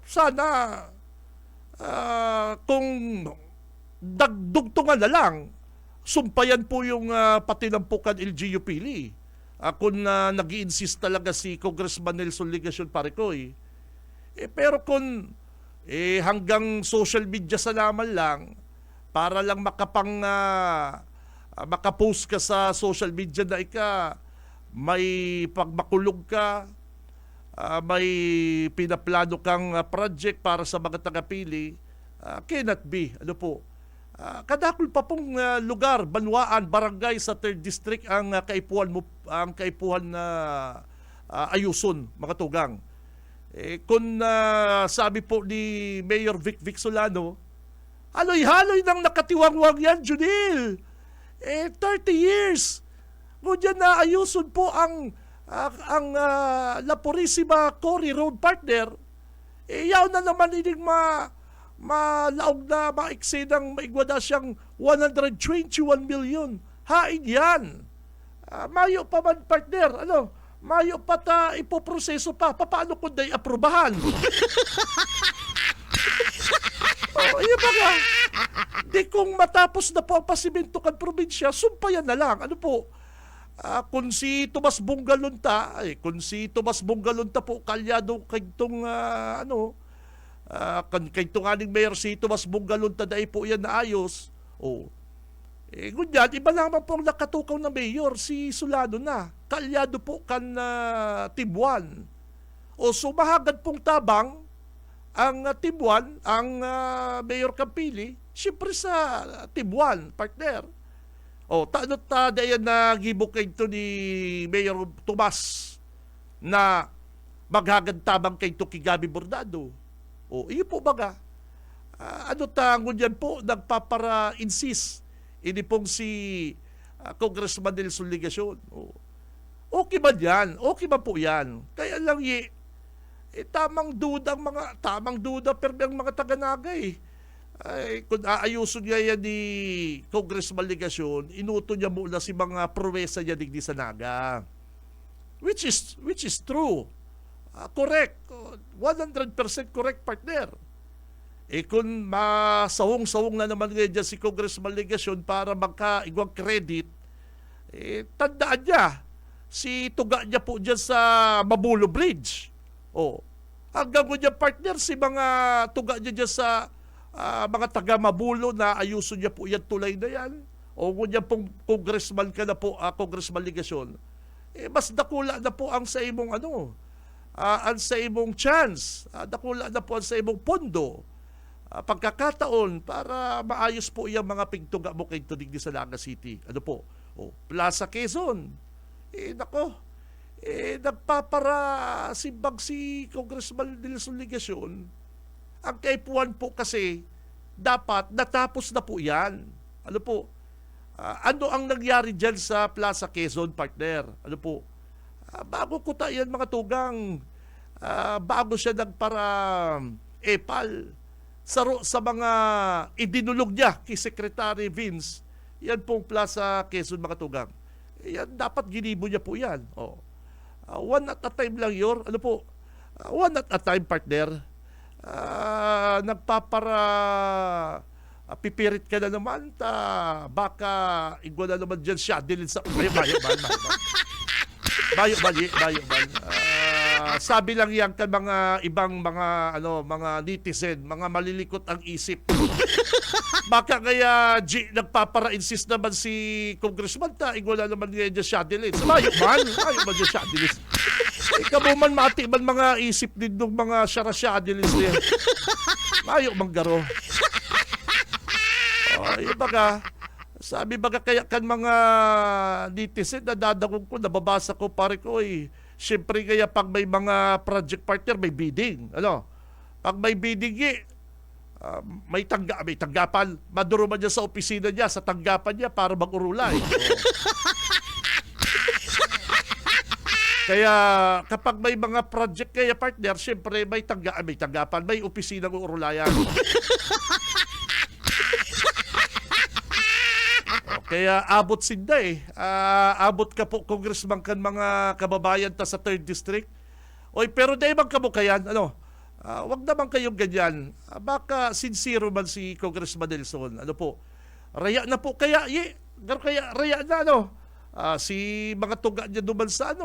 sana kung dagdugtungan na lang, sumpayan po yung patinampukan LGU Pili. Kung nag-i-insist talaga si Congressman Nelson Legacion Parikoy. Pero kung hanggang social media sa naman lang, para lang makapost ka sa social media na may pagmakulog ka, may pinaplano kang project para sa mga tagapili, cannot be. Kadakol pa pong lugar, banwaan, barangay sa 3rd District ang kaipuhan na ayuson, mga tugang. Kung sabi po ni Mayor Vic Solano, haloy-haloy nang nakatiwangwang yan, Junil. 30 years. Ngunyan na ayuson po ang La Purisima Cory Road, partner. Yaw na naman ining malaog na maiksi ng maigwada siyang 121 million. Hain yan. Mayo pa man, partner, mayo pa ta ipoproseso pa. Paano kung day aprubahan? Iya ba nga? Di kung matapos na po ang pasimento kan probinsya, sumpayan na lang. Kung si Tomas Bungalunta po kalyado kay itong kay itong aning mayor si Tomas Bungalunta dahil po yan naayos. Ngunyan, iba naman po ang nakatukaw na mayor, si Solano na. Kalyado po kan Tibuan. Sumahagad pong tabang ang Tibuan, ang Mayor Campili, siyempre sa Tibuan, partner. Tanot dayan na gibok ito ni Mayor Tomas na maghagad tabang kay ito kay Gabi Bordado. Iyo po baga. Ngunyan po, nagpapara-insist. Ini pong si Congressman Nelson Ligacion. Okay ba yan? Okay ba po yan? Kaya lang tamang duda pero ang mga taga-Naga kung aayuso niya yan ni Congressman Ligacion, inuto niya muna si mga prowesa niya digdi sa Naga. Which is true. Correct. 100% correct, partner. Kung masawong-sawong na naman ngayon dyan si Congressman Ligacion para magkaigwang credit, tandaan niya, si tuga niya po dyan sa Mabulo Bridge. Hanggang niya, partner, si mga tuga niya dyan sa mga taga-Mabulo na ayuso niya po yan tulay na yan. Niya pong congressman ka na po, Congressman Ligacion. Mas dakula na po ang sa imong ang sa imong chance. Dakula na po ang sa imong pondo. Pagkakataon para maayos po yung mga pigtuga mo kay tudig sa Naga City. Plaza Quezon. Nagpapara simbag si Congressman Nelson Ligacion. Ang kaipuan po kasi dapat natapos na po yan. Ano ang nangyari dyan sa Plaza Quezon, partner? Bago ko yan mga tugang, bago siya nagpara epal sa mga idinulog niya kay Secretary Vince, yan pong Plaza Quezon mga tugang. Yan, dapat ginibo niya po yan. One at a time lang yun. One at a time, partner. Nagpapara pipirit ka na naman baka igwa na naman dyan siya dilin sa bayo sabi lang yan kan mga ibang mga netizen, mga malilikot ang isip. Baka kaya nagpapara-insist naman si Congressman igwa na naman dyan siya dilin sa bayo man dyan siya dilin. Ikaw man mati man mga isip din ng mga syara-syadilis niya. Mayo manggaro. Sabi baga kaya kan mga netizen na dadagong ko, nababasa ko pare ko siyempre kaya pag may mga project partner, may bidding. Pag may bidding may tanggapan. Maduro man niya sa opisina niya, sa tanggapan niya para mag-urulay. Kaya kapag may mga project kaya partner, siyempre may tanggapan, may opisina ng urulayan. Kaya abot sinda abot ka po, congressman kan mga kababayan ta sa 3rd District. Pero dahil magkamukayan, wag naman kayong ganyan. Baka sincero man si Congressman Nelson. Raya na po kaya, raya na, si mga tuga niya naman sa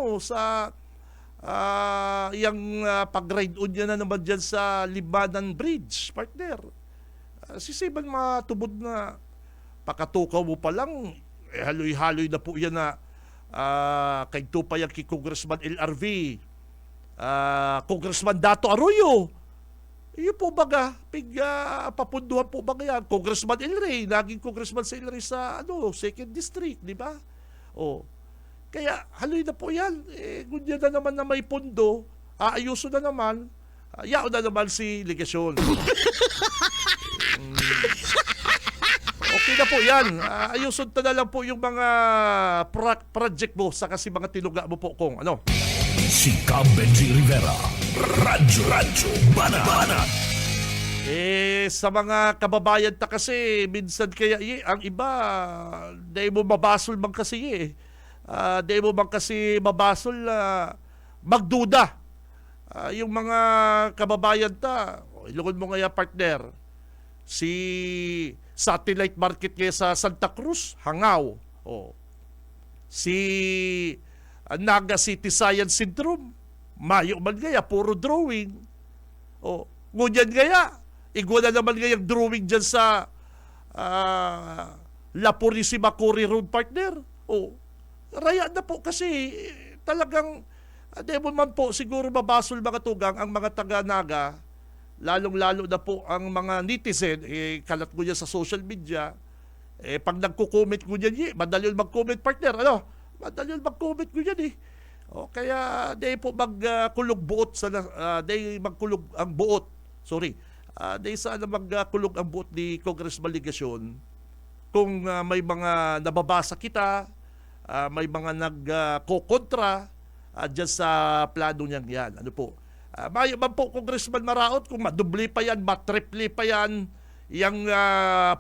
yung pag-ride on niya na naman dyan sa Libanan Bridge, partner. Sisiban matubod na pakatukaw mo pa lang, haloy-haloy na po yan na kay pa yung kay Congressman LRV, Congressman Dato Arroyo. Iyo po baga, papunduhan po baga yan. Congressman El Rey, naging Congressman sa El Rey sa 2nd District, di ba? Kaya haloy na po yan. Gunya na naman na may pondo, aayuso na naman, yao na naman si Ligacion. Okay na po yan. Ayusun na lang po yung mga project mo sa kasi mga tinuga mo po kung Si Benji Rivera, Radyo Bana. Sa mga kababayan ta kasi, minsan kaya ang iba, dahil mo mabasol man kasi Di mo bang kasi mabasol magduda. Yung mga kababayan ilungon mo nga partner, si satellite market ngayon sa Santa Cruz, hangaw. Si Naga City Science Syndrome, mayo man gaya, puro drawing. Ngunyan gaya, igwa na naman gayang drawing dyan sa La Purísima Cory Road partner. Raya na po kasi talagang demo man po siguro mabasol mga tugang ang mga taga-Naga, lalong-lalo na po ang mga netizen, kalat ko yan sa social media, pag nagko-comment ko yan, madali yun mag-comment partner, madali yun mag-comment ko yan kaya di po magkulog buot di magkulog ang buot, di sana magkulog ang buot ni Congressman Legasyon kung may mga nababasa kita, may mga nagkokontra dyan sa plano niyang yan. Mayo man po, Congressman Maraot, kung madubli pa yan, matriple pa yan, yung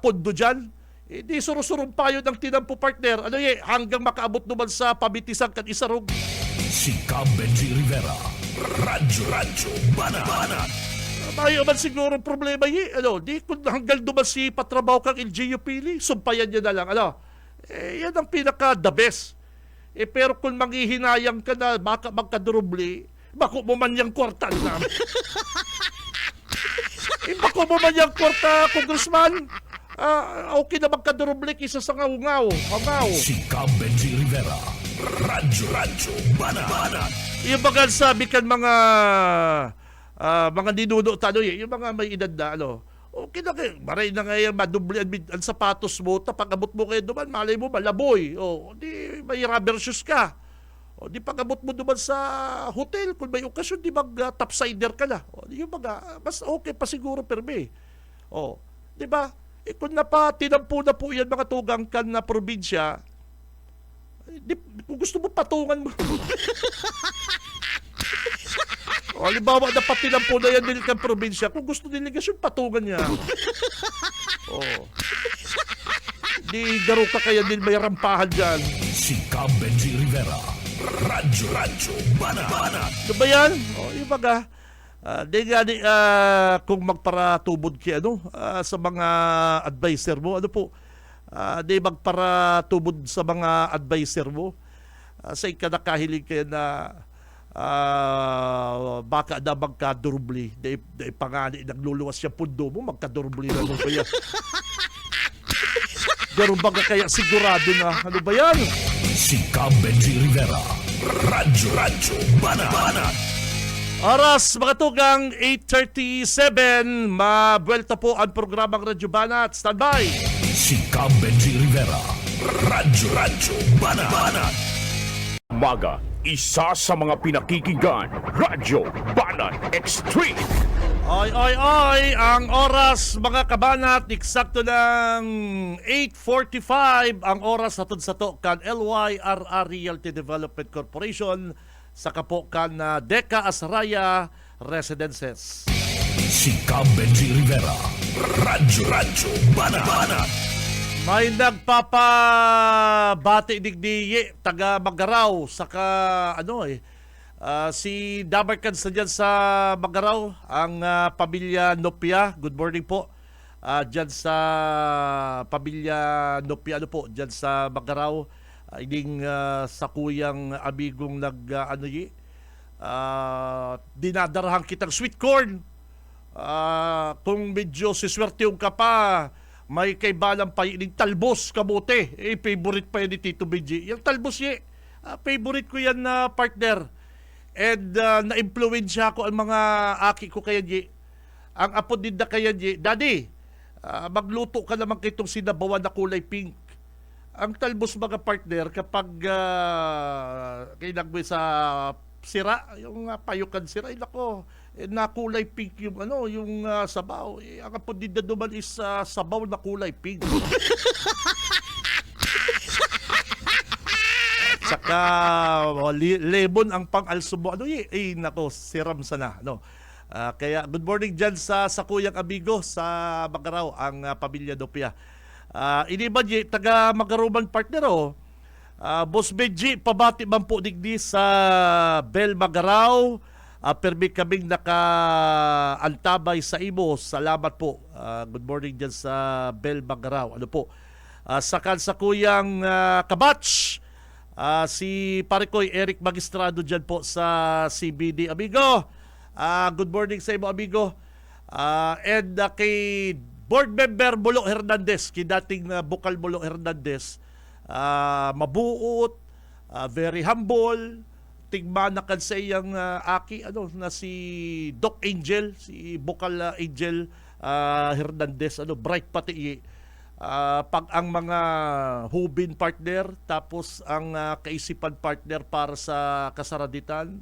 pondo dyan, di surusurong payo ng tinampo partner. Hanggang makaabot naman sa pabitisan kan isarog. Si Cam Benji Rivera, Radyo Banat. Mayo man siguro problema di kung hanggang naman si patrabaho kang LGU Pili, sumpayan niya na lang. Yan ang pinaka-the best. Pero kung manghihinayang ka na, baka magkadurubli, bako mo man yung kwarta na. Bako mo man yung kwarta, Congressman. Okay na magkadurubli kisa sa ngaw-ngaw. Si Cam Benji Rivera, Radyo Banat. Yung mga sabi kan mga ninuno yung mga may edad na, okay na kayo. Maray na ngayon, madubli ang sapatos mo, pag-abot mo kayo duman, malay mo, malaboy. Di may rubber shoes ka. Di pag-abot mo duman sa hotel, kung may okasyon, di mag-topsider ka na. Yung mga, mas okay pa siguro, perme. Di ba? Kung tinampo na po yan, mga tugang kan na probinsya, kung gusto mo, patungan mo. Halimbawa na pati lang po na yan nilikan probinsya, kung gusto delegasyon, patungan niya. Di garo ka kaya din may rampahan dyan. Si Cam Benji Rivera, Radyo Banat. Ba yan? Yung baga, kung magparatubod kay sa mga advisor mo, di magparatubod sa mga advisor mo, sa ikanakahilig kayo na baka na magkadurubli, di pangani nagluluwas siya pundo mo, magkadurubli na mo ba yan? Garo ba kaya sigurado na? Ano ba yan? Si Cam Benji Rivera, Radyo Banat. Oras, mga tugang, 8:37. Mabuelta po ang programang Radyo Banat. Standby! Si Cam Benji Rivera, Radyo Banat. Umaga, isa sa mga pinakikinggan, Radyo Banat Extreme. Oy, ang oras mga kabanat, eksakto ng 8:45 ang oras hatod sa to kan LYRR Realty Development Corporation sa kapo kan Deca Asraya Residences. Si Cam Benji Rivera, Radyo Banat. May nagpapabati digdi taga Magaraw saka si Dabarkan sa dyan sa Magaraw, ang pamilya Nopia. Good morning po. Dyan sa pamilya Nopia, dyan sa Magaraw. Ining sa kuyang amigong dinadarahan kitang sweet corn. Kung medyo siswerteyong ka pa, may kaibalang pa ining talbos kamote. Favorite pa yan ni Tito Benji. Yung talbos favorite ko yan na partner. And na-influensya ko ang mga aki ko kaya ang apo din na kaya Daddy, magluto ka naman kitong sinabawan na kulay pink. Ang talbos mga partner kapag kinagwe sa sira, yung payukan sira, na kulay pink yung yung sabaw. Ang apo din na duman is sabaw na kulay pink. Saka lemon ang pang-also mo. Nako, siram sana. Kaya good morning dyan sa kuyang amigo sa Magaraw, ang pamilya Nopia. Iniba taga Magaruman partner Boss Benji, pabati man po digdi sa Bel Magaraw. Permi kaming naka-antabay sa imo. Salamat po. Good morning dyan sa Bel Magaraw. Ano po? Sakan sa kuyang kabatch, si Parikoy Eric Magistrado dyan po sa CBD. Amigo, good morning sa imo, amigo. And kay board member Mulo Hernandez, kay dating Bukal Mulo Hernandez, mabuot, very humble, tigmanakan sa iyang aki na si Doc Angel, si Bukal Angel Hernandez, bright pati pag ang mga hubin partner, tapos ang kaisipan partner para sa kasaraditan,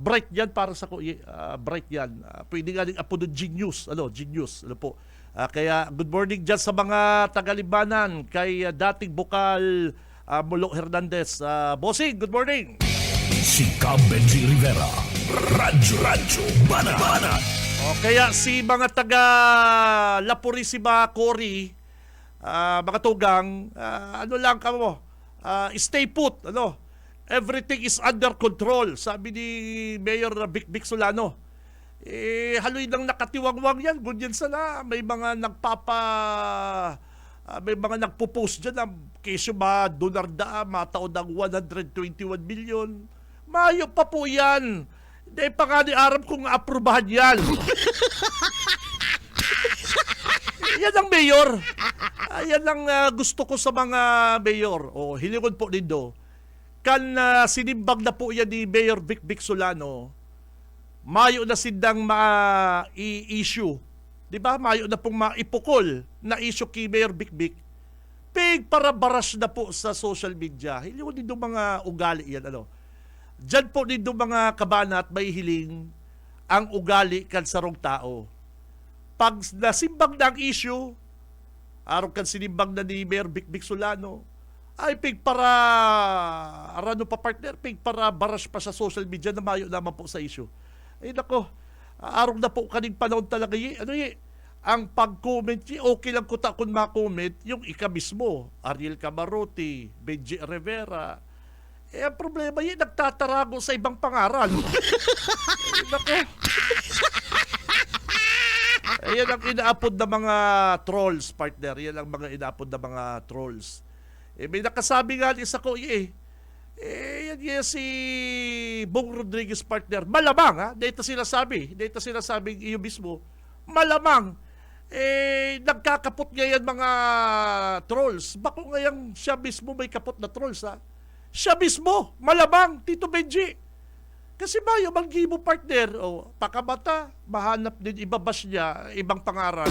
bright yan para sa kuya, bright yan. Pwede nga din apo doon genius, genius, po. Kaya good morning dyan sa mga Tagalibanan, kay dating Bukal Mulo Hernandez. Bossing, good morning. Si Cam Benji Rivera. Radyo Banat. O kaya si mga taga La Purisima, Cory, mga tugang, lang ka mo, stay put, everything is under control, sabi ni Mayor Vic Solano. Haloy nang nakatiwangwang yan, ganyan sana, may mga nagpo-post dyan na kesyo ba donarda, mataon ng 121 million. Mayo pa po yan. Hindi pa nga ni Arab kung aprubahan yan. Yan ang mayor. Yan ang gusto ko sa mga mayor. Hilingon po nindo. Kan sinimbag na po yan ni Mayor Vic Solano, mayo na sindang ma-i-issue. Di ba? Mayo na pong maipukol na issue kay Mayor Vic. Pig para baras na po sa social media. Hilingon nindo mga ugali yan. Diyan po nindo mga kabanat may hiling ang ugali kan sarong tao. Pag nasimbang na ang issue, araw kan sinimbang na ni Mayor Vic Solano, ay pig para partner, pig para baras pa sa social media na mayo naman po sa issue. Ay nako, araw na po kaning panahon talaga ang pag-comment okay lang ko ta kung ma-comment yung ika mismo, Ariel Camarote, Benji Rivera. Ang problema nagtatarago sa ibang pangaral. Nako. Ayan ang inaapod na mga trolls, partner. Yan ang mga inaapod na mga trolls. May nakasabi nga isa ko, yan si Bong Rodriguez, partner. Malamang, dito sinasabi iyo mismo. Malamang, nagkakapot ngayon mga trolls. Bako ngayang siya mismo may kapot na trolls, Siya mismo, malamang, Tito Benji. Kasi mayo manggibo partner, pakamata, mahanap din ibabas niya, ibang pangaral.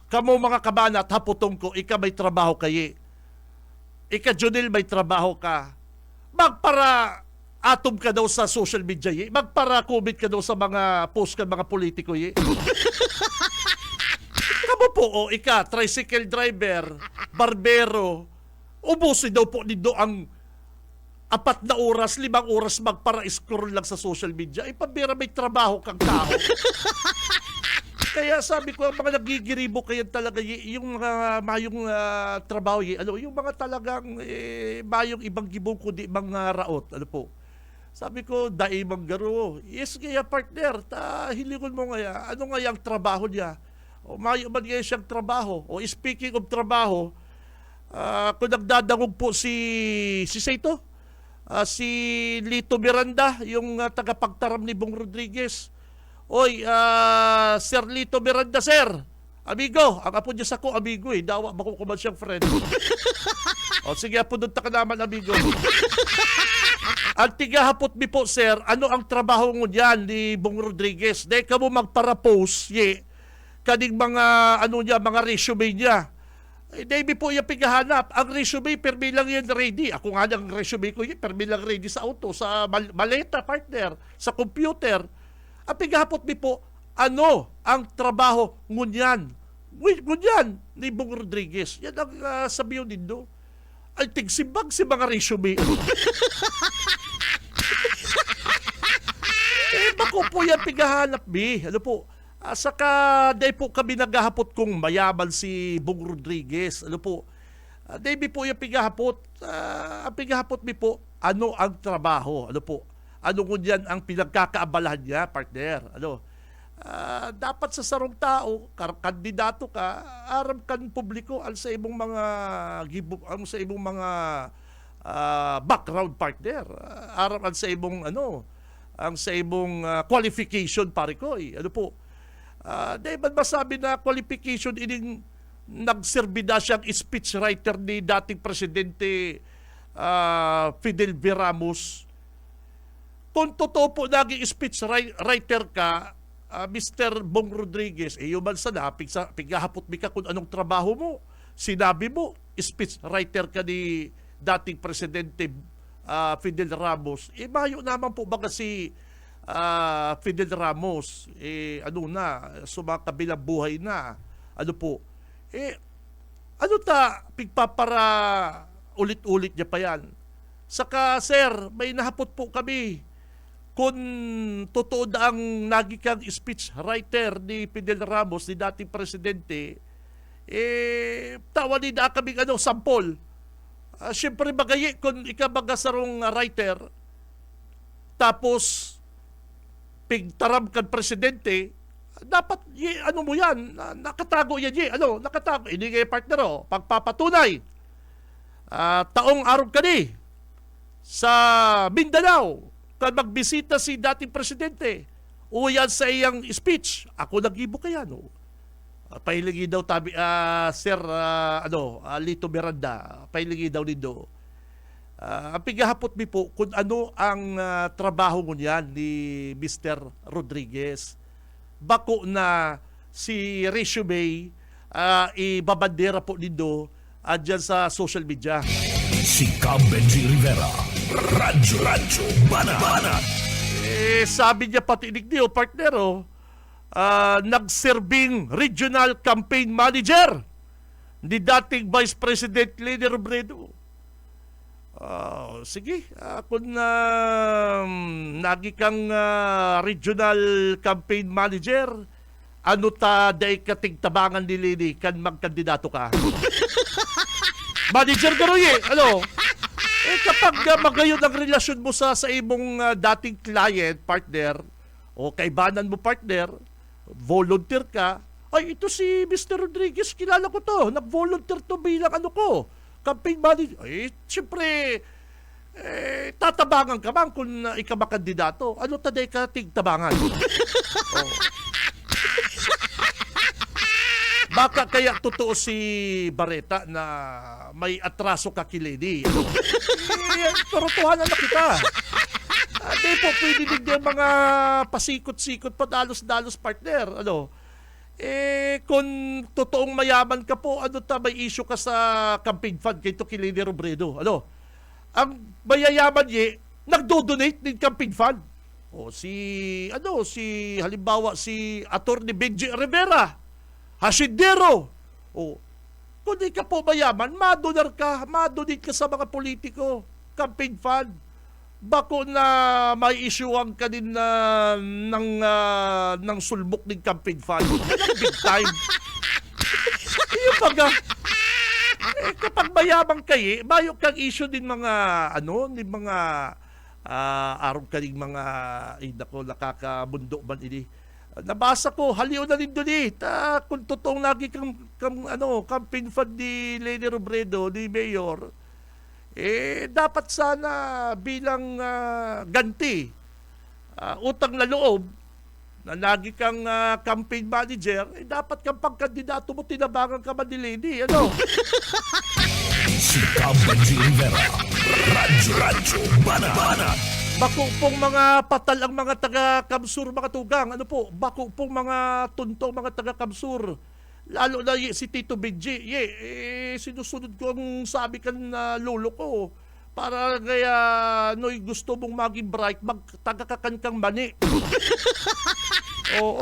Kamo mga kabanat, haputong ko, ika may trabaho kayi. Ika Junil may trabaho ka. Magpara atom ka daw sa social media, magpara comment ka daw sa mga post ka mga politiko, Kamo po, ika, tricycle driver, barbero, ubusin daw po nindo ang 4 na oras, 5 oras magpara-scroll lang sa social media. Pabira may trabaho kang tao. Kaya sabi ko, ang mga nagigiribo kayo talaga, yung mga mayong trabaho, yung mga talagang mayong ibang gibong kundi mga raot. Sabi ko, daimang garo. Yes, kaya partner, hilingon mo nga, ano nga yung trabaho niya? Mayo man ngayon siyang trabaho. Speaking of trabaho, kung nagdadangog po si Saito, si Lito Miranda, yung tagapagtaram ni Bong Rodriguez. Sir Lito Miranda, sir. Amigo, ang apo niya sa ko, amigo dawa bako ko man siyang friend. Sige, apo doon ka naman, amigo. Ang tigahapot mi po, sir, ano ang trabaho mo diyan ni Bong Rodriguez? Dahil ka mo magpara-post, kaning mga mga resume niya. Dahil po yung pigahanap. Ang resume, permi lang yan ready. Ako nga ang resume ko permi lang ready sa auto, sa maleta, partner, sa computer. Ang pigahapot mi po, ano ang trabaho ngunyan? Ngunyan ni Bong Rodriguez. Yan ang sabihin nindo. Ay tigsimbag si mga resume. Bako po yan pigahanap mi. Saka dahil po kami naghahapot kung mayaman si Bong Rodriguez. Maybe po yung pigahapot. Ang pigahapot mi po, ano ang trabaho? Ano po? Ano ko diyan ang pinagkakaabalahan niya, partner? Ano? Dapat sa sarong tao, kandidato ka, aram kan publiko ang sa imong mga ang sa imong mga background partner. Aram ang sa imong ang sa imong qualification pare ko. Ano po? Di ba masabi na qualification ining nagserbida siyang speechwriter ni dating presidente Fidel V. Ramos. Kung totoo po naging speechwriter ka, Mr. Bong Rodriguez, man sa pigahapot mi ka kung anong trabaho mo. Sinabi mo, speechwriter ka ni dating presidente Fidel Ramos. Mayo naman po baga si Fidel Ramos, sumakabilang buhay na. Ano po? Pigpapara ulit-ulit niya pa yan. Saka, sir, may nahapot po kami. Kung totoo na ang nagikang speechwriter ni Fidel Ramos, ni dating presidente, tawalin na kami sampol. Siyempre magayi kung ikabagasarong writer, tapos pigtaram kan presidente, dapat mo yan, nakatago yan nakatago, hindi kayo partner pagpapatunay. Taong araw kani sa Mindanao, kan magbisita si dating presidente, uyan sa iyang speech, ako nagibo kaya pailigi daw tabi Sir Lito Miranda, pailigi daw nido. Ang pigahapot mi po kung ano ang trabaho mo niyan ni Mr. Rodriguez. Bako na si resume ibabandera po nido dyan sa social media. Si Cam Benji Rivera, Radyo Banat. Sabi niya patinig niyo, partner, nagserving regional campaign manager ni dating Vice President Leni Robredo. Sige, kung nagi kang regional campaign manager, ano ta day kating tabangan ni Leni kan magkandidato ka? Manager ka rin kapag magayon ang relasyon mo sa imong dating client, partner, o kaibanan mo, partner, volunteer ka, ay ito si Mr. Rodriguez, kilala ko to, nag-volunteer to bilang campaign manager. Siyempre, tatabangan ka man kung ikaw makandidato. Ano taday ka tigtabangan? Baka kaya totoo si Barreta na may atraso ka kilidi. Totohanan na kita. Di po pwede din yung mga pasikot-sikot pa dalos-dalos, partner. Kung totoong mayaman ka po, may issue ka sa campaign fund kay Leni Robredo. Ang mayayaman niya, nagdo-donate ng campaign fund. Halimbawa, si Atty. Benji Rivera, hasidero. Kung di ka po mayaman, madonate ka sa mga politiko, campaign fund. Bako na may issuean ka din ng sulbok ng campaign fund. Big time. Yung kapag mayabang kayo, mayo kang issue din mga araw ka din mga nakakabundo man ini. Nabasa ko, haliw na rin doon kung totoong lagi kang campaign fund ni Leni Robredo, ni Mayor, dapat sana bilang ganti, utang na loob, na lagi kang campaign manager, dapat kang pagkandidato mo, tinabangan ka man ni Leni. Si Cam Benji Rivera, Radyo Banat. Bako pong mga patal ang mga taga-Kamsur, mga tugang. Bako pong mga tuntong mga taga-Kamsur. Lalo na si Tito Benji. Sinusunod ko ang sabi kan lolo ko. Para kaya gusto mong maging bright, magtagakakan kang mani. Oo.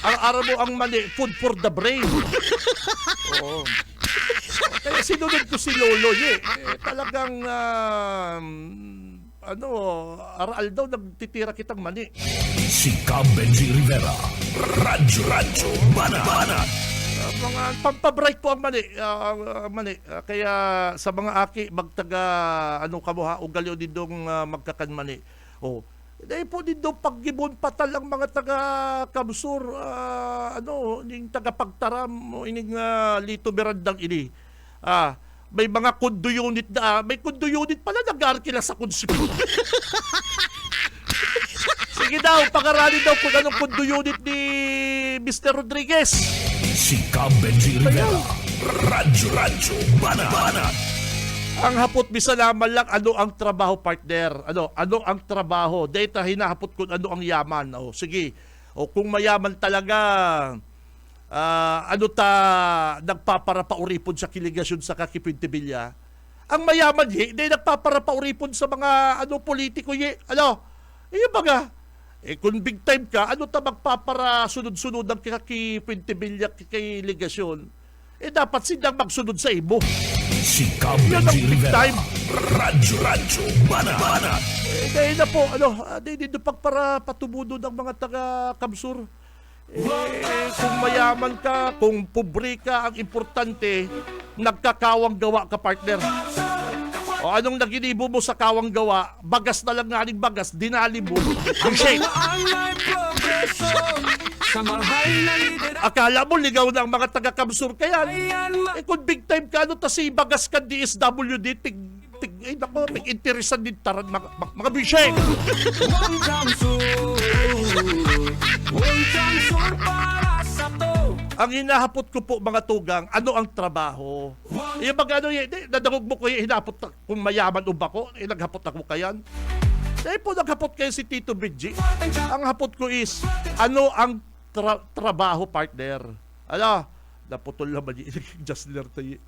Araw mo ang mani, food for the brain. Oo. Kaya sinunod ko si lolo. Talagang aral daw, nagtitira kitang mani. Si Cam Benji Rivera, Radyo Banat. mga pampabright po ang mani. Kaya sa mga aki, magtaga, kamuha, ugalyo din dong magkakan mani. Oh. Dahil po din doon paggibon patal ang mga taga-kamsur, ning taga-pagtaram, ining Lito Mirandang ini. May mga kundo unit na, may kundo unit pala nag-arkila sa konsumidor. Sige daw, pangaralin daw kung anong kundo unit ni Mr. Rodriguez. Si Benji Rivera. Radyo Banat. Ang hapot bisa naman lang ano ang trabaho, partner. Ano ang trabaho? Data hinahapot kung ano ang yaman. Sige. Kung mayaman talaga, nagpaparapauripon sa kiligasyon sa kakipintibilya. Ang mayaman hindi nagpaparapauripon sa mga politiko baga. Kung big time ka, magpapara sunod-sunod ang kakipintibilya kiligasyon? Dapat silang magsunod sa imo. Si Yan ang Benji big Rivera. time. Radyo Banat. Dahil na po, dito pagpara patubudo ng mga taga-kamsur. Kung mayaman ka, kung pobre ka, ang importante, nagkakawang gawa ka, partner. O anong naginibo mo sa kawang gawa, bagas na lang ngaling bagas, dinali mo. Ang shake. Akala mo ligaw ng mga taga-kamsur kaya. Kung big time ka, si bagas ka DSWD, interesan din taran, mga bishek. Ang hinahapot ko po mga tugang, ano ang trabaho? Yung nadangog mo ko hinahapot kung mayaman o bako, naghapot ako kayan. Dahil po naghapot kayo si Tito Benji. Ang hapot ko is, ano ang trabaho, partner? Naputol naman yung Justler tayo.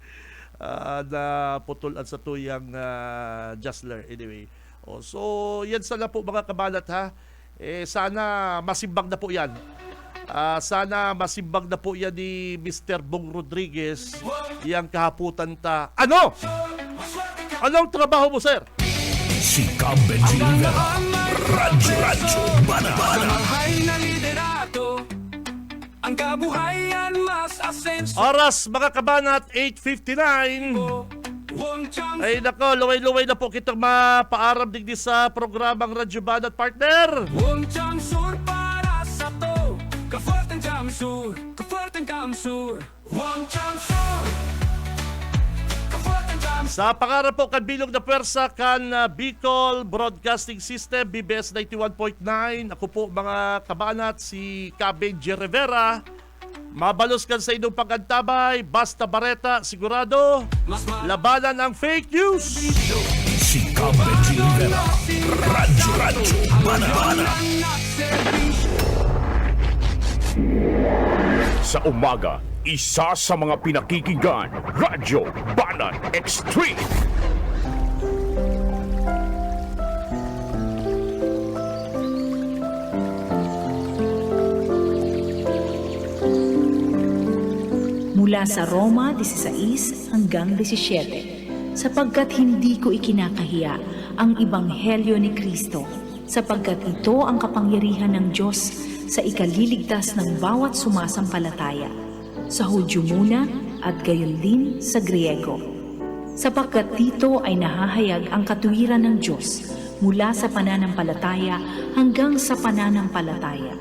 Naputol at sa tuyang Justler. Anyway. So, yan sana po mga kabalat ha. Sana masimbang na po yan. Sana masimbang na po yan ni Mr. Bong Rodriguez. Yang kahaputan ta. Ano? Anong trabaho mo, sir? Si Benji Rivera. Radyo Banat. Ang kabuhayan mas asenso. Oras mga kabanat, 8:59. Ay nako, luway-luway na po kitang mapaaram digdi sa programang Radyo Banat, partner. Wong Changsur para sa to. Kaforten Jamsur, Kaforten Kamsur. Wong Changsur. Kaforten Jamsur. Sa pangarap po kan bilog na pwersa kan Bicol Broadcasting System, BBS 91.9. Ako po mga kabanat, si Benji Rivera. Mabalos kan sa inyong pag-antabay, basta bareta, sigurado, labanan ang fake news. Si Benji Rivera. Radyo Banat. Sa umaga, isa sa mga pinakikinggan, Radyo Banat Extreme. Mula sa Roma 16 hanggang 17, sapagkat hindi ko ikinakahiya ang Ebanghelyo ni Kristo, sapagkat ito ang kapangyarihan ng Diyos sa ikaliligtas ng bawat sumasampalataya, sa Hudyo muna at gayon din sa Griego. Sapagkat dito ay nahahayag ang katuwiran ng Diyos mula sa pananampalataya hanggang sa pananampalataya.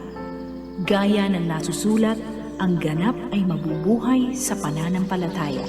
Gaya ng nasusulat, ang ganap ay mabubuhay sa pananampalataya.